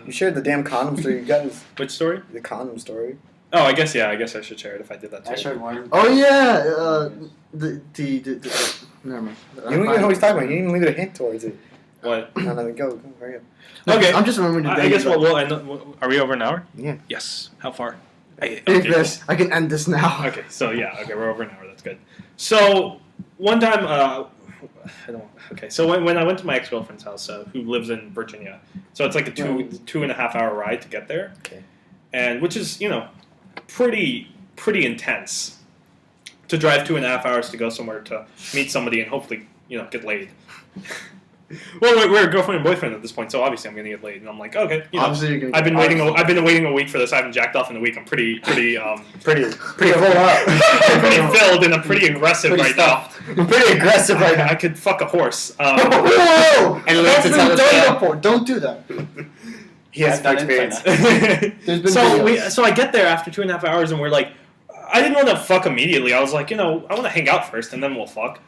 You shared the damn condom story, you guys. Which story? The condom story. Oh, I guess I should share it if I did that too. I showed one. Oh yeah, the never mind. You don't even know what he's talking about. You didn't even leave it a hint towards it. What? No, go, hurry up. Okay. I'm just remembering the day. I guess but- we'll end. Are we over an hour? Yeah. Yes. How far? Yes, I can end this now. Okay, so we're over an hour. That's good. So one time, So when I went to my ex-girlfriend's house, who lives in Virginia, so it's like a 2.5 hour ride to get there. Okay. And which is pretty intense to drive 2.5 hours to go somewhere to meet somebody and hopefully get laid. Well, we're girlfriend and boyfriend at this point, so obviously I'm gonna get laid, and I'm like, okay, Obviously you're gonna I've been get- waiting. I've been waiting a week for this. I haven't jacked off in a week. I'm pretty Pretty full up. pretty filled, and I'm pretty aggressive Pretty right stuffed. I'm pretty aggressive right now. now. I could fuck a horse. Whoa! And That's Lance been is on the done scale. before. Don't do that. He has I've done it, experience. There's been so videos. I get there after 2.5 hours, and we're like, I didn't want to fuck immediately. I was like, I want to hang out first, and then we'll fuck.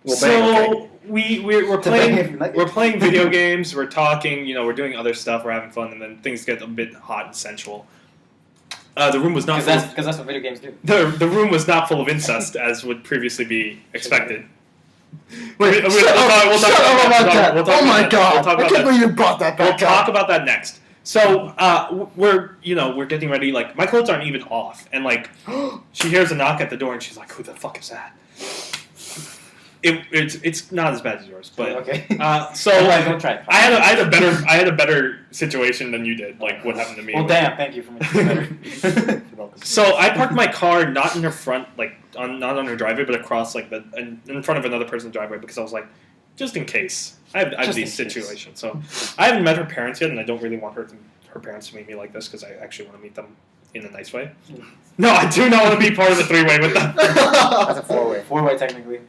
We'll bang, okay. We're To bang if playing you like it. we're playing video games. We're talking. We're doing other stuff. We're having fun, and then things get a bit hot and sensual. The room was not. Because that's what video games do. The room was not full of incest as would previously be expected. Wait, we'll shut talk up about that. We'll talk Oh my about that. god! We'll talk I about can't that. believe you brought that We'll back talk up. about that next. So we're getting ready. Like my clothes aren't even off, and like she hears a knock at the door, and she's like, "Who the fuck is that?" It's not as bad as yours, but Okay. so Don't try it. I had a better situation than you did. Like what happened to me. Well, damn. Thank you for making it better. So I parked my car not in her front, like not on her driveway, but across like in front of another person's driveway because I was like, just in case. I have Just these in case. situations. So I haven't met her parents yet, and I don't really want her parents to meet me like this because I actually want to meet them in a nice way. No, I do not want to be part of the three-way with them. That's a 4-way. 4-way technically.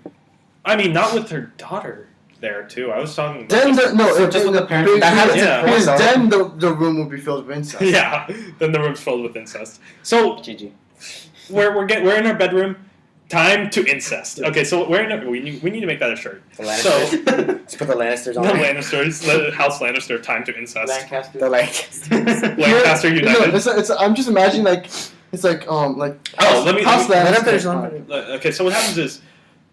I mean, not with her daughter there too. I was talking. Then Just with the parents. That happens Yeah. because in then the room will be filled with incest. Yeah, then the room's filled with incest. So GG. we're in our bedroom. Time to incest. Okay, so we need to make that a shirt. The So Lannisters. Let's put the Lannisters the on it. Lannisters, the House Lannister, time to incest. Lancaster. The Lannisters. Lancaster No, United. it's I'm just imagining it's like Oh, let me- House let me- Lannister. Okay, so what happens is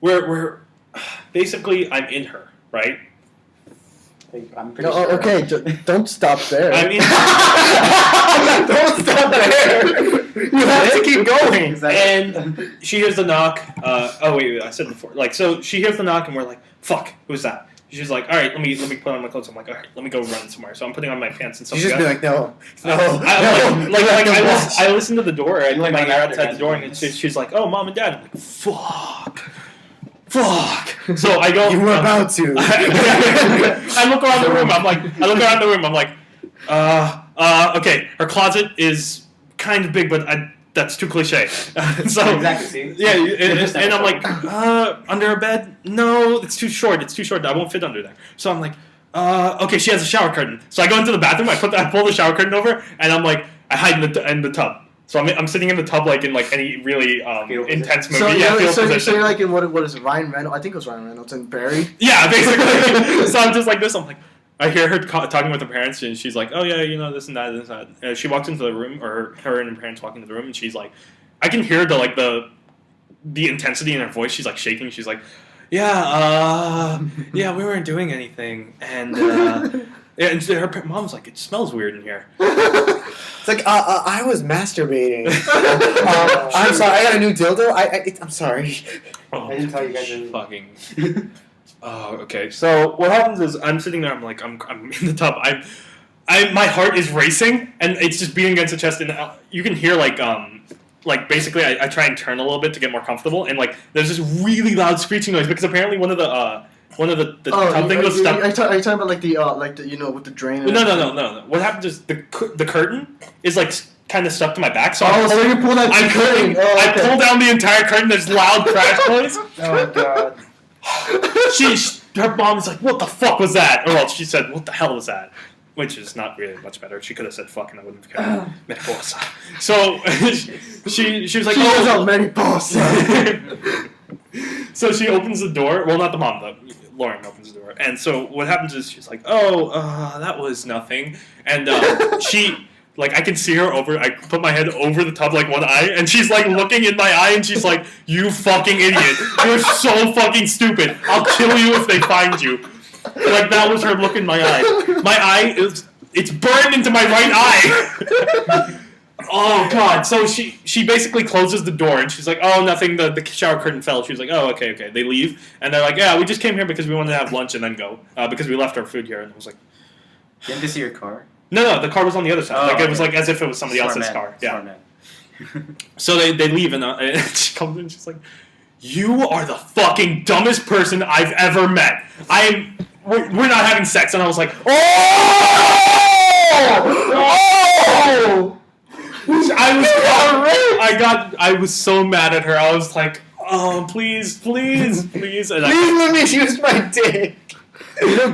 we're basically I'm in her, right? I'm pretty No, sure. okay, don't stop there. I'm in Don't stop there. You have to keep going. and she hears the knock. Wait, I said before. Like, so she hears the knock, and we're like, "Fuck, who's that?" She's like, "All right, let me put on my clothes." I'm like, "All right, let me go run somewhere." So I'm putting on my pants and stuff. You just be like, no. I listen to the door. I You put like my my ear other outside the door, and hands. she's like, "Oh, mom and dad." I'm like, "Fuck." So I go. You were about to. I look around the room. I'm like, okay. Her closet is kind of big, but that's too cliche. So Exactly. See. yeah, Just and I'm that. like, under a bed? No, it's too short. I won't fit under there. So I'm like, okay, she has a shower curtain. So I go into the bathroom. I pull the shower curtain over, and I'm like, I hide in the tub. So I'm sitting in the tub like in like any really intense movie. So fetal position. you're like in what is it, Ryan Reynolds? I think it was Ryan Reynolds and Barry. Yeah, basically. So I'm just like this. I'm like, I hear her talking with her parents, and she's like, "Oh yeah, this and that, this and that." And she walks into the room, or her and her parents walk into the room, and she's like, I can hear the intensity in her voice. She's like shaking. She's like, "Yeah, we weren't doing anything," and and her mom's like, "It smells weird in here." It's like, I was masturbating. I'm sorry, I got a new dildo. I'm sorry. Oh, I didn't tell you guys anything. fucking. Oh, okay. So what happens is I'm sitting there. I'm like, I'm in the tub. My heart is racing, and it's just beating against the chest. And you can hear like basically, I try and turn a little bit to get more comfortable, and like there's this really loud screeching noise because apparently one of the tub thing was stuck. Are you talking about like the with the drain? And No. What happens is the curtain is like kind of stuck to my back, so so you pull that curtain. I pull down the entire curtain. There's loud crash noise. Oh god. Her mom's like, "What the fuck was that?" Or else she said, "What the hell was that?" Which is not really much better. She could have said "fuck" and I wouldn't have cared. Mariposa. So she was like, She goes "Oh, out Mariposa." So she opens the door. Well, not the mom, though. Lauren opens the door. And so what happens is she's like, "Oh, that was nothing." And like, I can see her I put my head over the tub like one eye, and she's like looking in my eye, and she's like, "You fucking idiot. You're so fucking stupid. I'll kill you if they find you." Like, that was her look in my eye. My eye it's burned into my right eye. Oh god! So she basically closes the door and she's like, "Oh, nothing. The shower curtain fell." She's like, "Oh, okay." They leave and they're like, "Yeah, we just came here because we wanted to have lunch and then go because we left our food here." And I was like, Didn't they see your car? No, the car was on the other side. Oh, Like it was okay. like as if it was somebody Smart else's man. car. Yeah. Smart man. So they leave and she comes in and she's like, "You are the fucking dumbest person I've ever met. We're not having sex." And I was like, "Oh!" I was so mad at her. I was like, "Oh, please." And Please let me use my dick.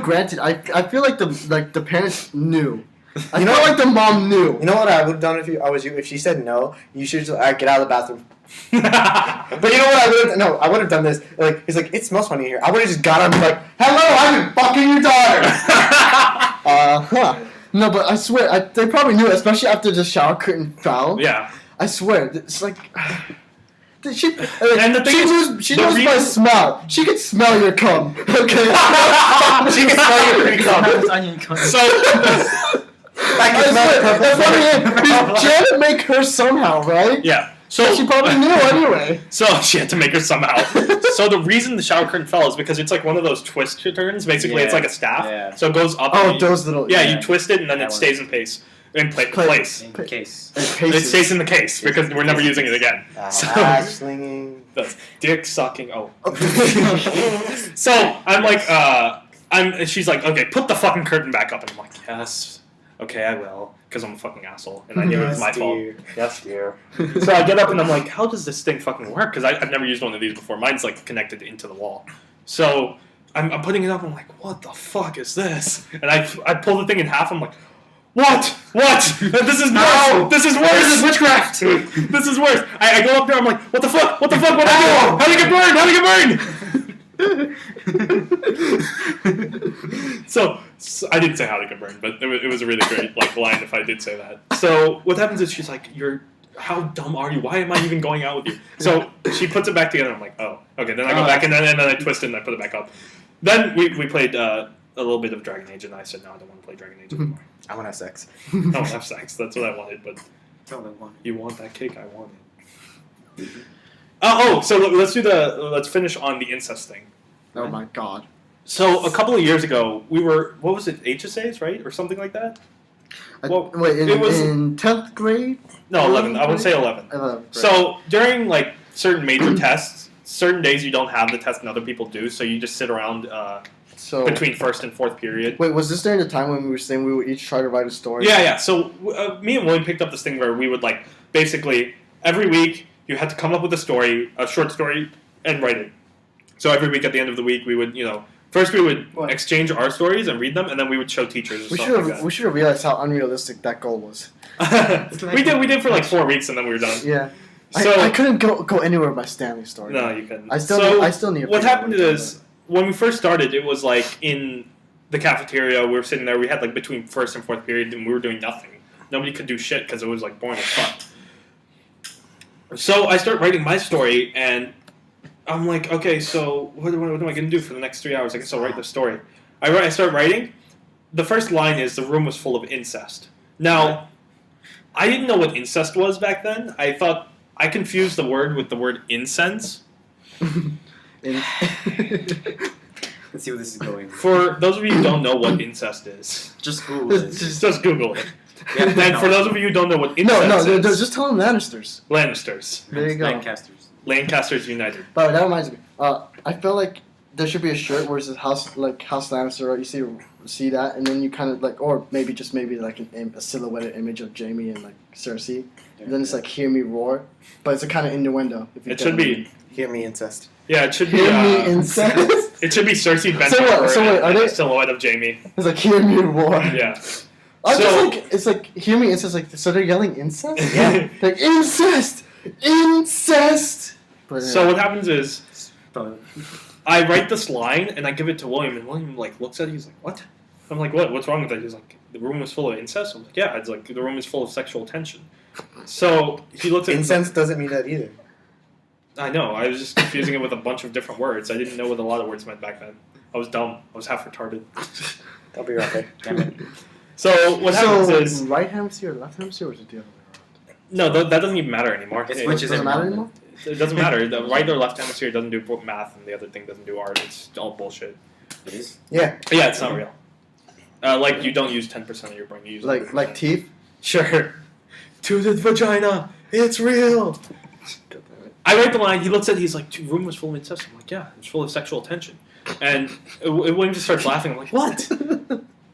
Granted, I feel like the parents knew. I feel like the mom knew. You know what I would have done if I was you? If she said no, you should just get out of the bathroom. But you know what I would have? No, I would have done this. Like he's like, "It smells funny here." I would have just got up and be like, "Hello, I've been fucking your daughter." No, but I swear, they probably knew, especially after the shower curtain fell. Yeah. I swear, it's like, She And the thing is, she the knows by reason- smell. She can smell your cum. Okay. She can smell your cum. Onion cum. So I can smell the purple That's smoke. funny. She had to make her somehow, right? yeah. So she probably knew anyway. So she had to make her somehow. So the reason the shower curtain fell is because it's like one of those twist turns. Basically, it's Yeah. like a staff. Yeah. So it goes up. Oh, and you- those little. Yeah, Yeah. you twist it and then That it one. stays in place. Place. In case. It stays in the case because we're never using it again. So slinging. the dick sucking. Oh. So I'm like, and she's like, okay, put the fucking curtain back up, and I'm like, yes, okay, I will, because I'm a fucking asshole, and I knew it was my fault. Yes, dear. So I get up and I'm like, how does this thing fucking work? Because I've never used one of these before. Mine's like connected into the wall. So I'm putting it up and I'm like, what the fuck is this? And I pull the thing in half. I'm like, what? This is no. This is worse. This is witchcraft. This is worse. I go up there. I'm like, what the fuck? What the fuck? What I do? How did it get burned? How did it get burned? so I didn't say how to get burned, but it was a really great like line if I did say that. So what happens is she's like, how dumb are you? Why am I even going out with you? So she puts it back together. I'm like, oh, okay. Then I go back and then I twist it and I put it back up. Then we played a little bit of Dragon Age, and I said, no, I don't want to play Dragon Age anymore. I want to have sex. I don't have sex. That's what I wanted, but Tell them one. you want that cake? I want it. So let's finish on the incest thing. Oh my god. So a couple of years ago, we were, what was it, HSAs, right? Or something like that? Well, Wait, it was- in 10th grade? No, 11. I would say 11. 11th grade. So during like certain major tests, certain days you don't have the test and other people do, so you just sit around So between first and fourth period. wait, was this during the time when we were saying we would each try to write a story? Yeah. So me and William picked up this thing where we would like basically every week you had to come up with a story, a short story, and write it. So every week at the end of the week we would, first we would What? exchange our stories and read them, and then we would show teachers or We something like we should have realized how unrealistic that goal was. that. we did for like 4 weeks, and then we were done. Yeah. So I couldn't go anywhere by Stanley's story. no, you couldn't. I still need. to What figure out happened to is when we first started, it was like in the cafeteria. We were sitting there. We had like between first and fourth period, and we were doing nothing. Nobody could do shit because it was like boring as fuck. So I start writing my story, and I'm like, okay, so what am I going to do for the next 3 hours? I guess I'll write the story. I start writing. The first line is, the room was full of incest. Now, I didn't know what incest was back then. I confused the word with the word incense. Let's see where this is going. For those of you who don't know what incest is, Just Google it. just Google it. Yeah, And for those of you who don't know what incest no, is, just tell them Lannisters. Lannisters. There you go. Lancasters. Lancasters United. But that reminds me. I feel like there should be a shirt where it says House Lannister. Right? You see that, and then you kind of like, or maybe like a silhouetted image of Jaime and like Cersei. And then it's like "Hear me roar," but it's a kind of innuendo. If you It get should what I be. mean. Hear me incest. Yeah, it should be. Hear me incest. It should be Cersei bent So what- over so wait, are and they- a silhouette of Jaime. It's like "Hear me roar." Yeah. I'm So- just like it's like "Hear me incest." Like so they're yelling incest. Yeah. Like incest. But, So what happens is, I write this line and I give it to William, and William like looks at it. He's like, "What?" I'm like, "What? What's wrong with that?" He's like, "The room is full of incest." I'm like, "Yeah." It's like the room is full of sexual tension. So he looks at Incense doesn't mean that either. I know. I was just confusing it with a bunch of different words. I didn't know what a lot of words meant back then. I was dumb. I was half retarded. I'll be right there. Damn it. So what happens so is right hemisphere, left hemisphere, or is it the other way no, that doesn't even matter anymore. It's It- which is doesn't matter everyone. anymore? It doesn't matter. The right or left hemisphere doesn't do math, and the other thing doesn't do art. It's all bullshit. It is. Yeah. Yeah, it's not real. Like you don't use 10% of your brain. You use around? Like teeth. sure. To the vagina, it's real. I write the line. He looks at it. He's like, "Dude, room was full of incest." I'm like, "Yeah, it's full of sexual tension." And William just starts laughing. I'm like, "What?"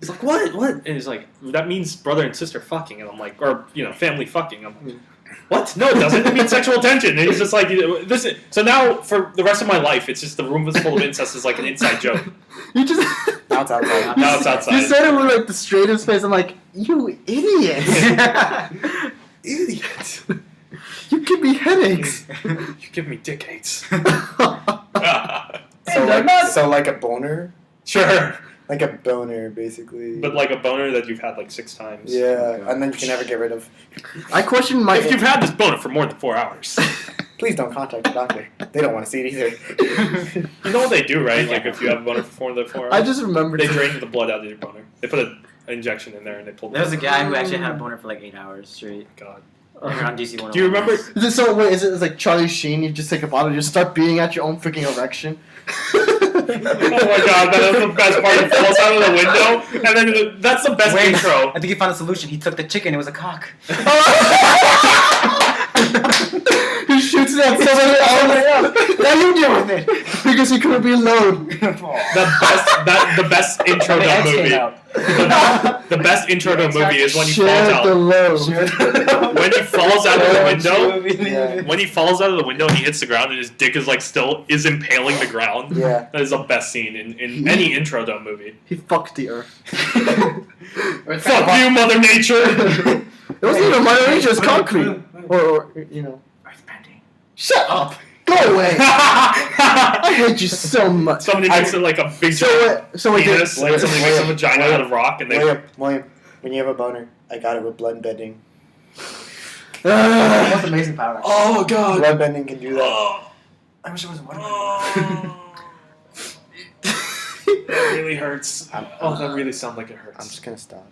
He's like, "What? What?" And he's like, "That means brother and sister fucking." And I'm like, or family fucking. I'm like, "What? No, it doesn't. It means sexual tension." And he's just like, "This." So now for the rest of my life, it's just the room was full of incest is like an inside joke. You just. Now it's outside. Now it's outside. You said it with like the straightest face. I'm like, you idiot. Idiot. You give me headaches. You give me dick hates. So like a boner? Sure. Like a boner, basically. But like a boner that you've had like 6 times. Yeah, and then you can never get rid of. I question my. If you've had this boner for more than 4 hours. Please don't contact the doctor. They don't want to see it either. You know what they do, right? Like if you have a boner for 4 hours, I just remembered. they drain the blood out of your boner. They put an injection in there and they pull. There was a guy who actually had a boner for like 8 hours straight. God. On DC 101. Do you remember? Is it so? Wait, is it like Charlie Sheen? You just take a bottle, you start beating at your own freaking erection. Oh my God, that is the best part. It falls out of the window, and then that's the best Wait, intro. I think he found a solution. He took the chicken. It was a cock. He shoots it at somebody else. Now you deal with it because he couldn't be alone. The best intro to a movie. The best intro to a movie is when he falls Share the out. load. When he falls out of the window. Yeah. When he falls out of the window and he hits the ground and his dick is like still is impaling the ground. Yeah. That is the best scene in any intro to a movie. He fucked the earth. Fuck you, Mother Nature! It wasn't even Mother Nature, it's concrete. Or you know. Earthbending. Shut up! Go away! I hate you so much. Somebody makes it like a big So wait, penis, wait, and somebody makes a wait, vagina wait. out of rock, and they. William, when you have a boner, I got it with blood bending. Most amazing power. Oh God! Blood bending can do that. Oh, I wish it was a watermelon. that really hurts. Oh, that really sounds like it I'm hurts. just gonna stop.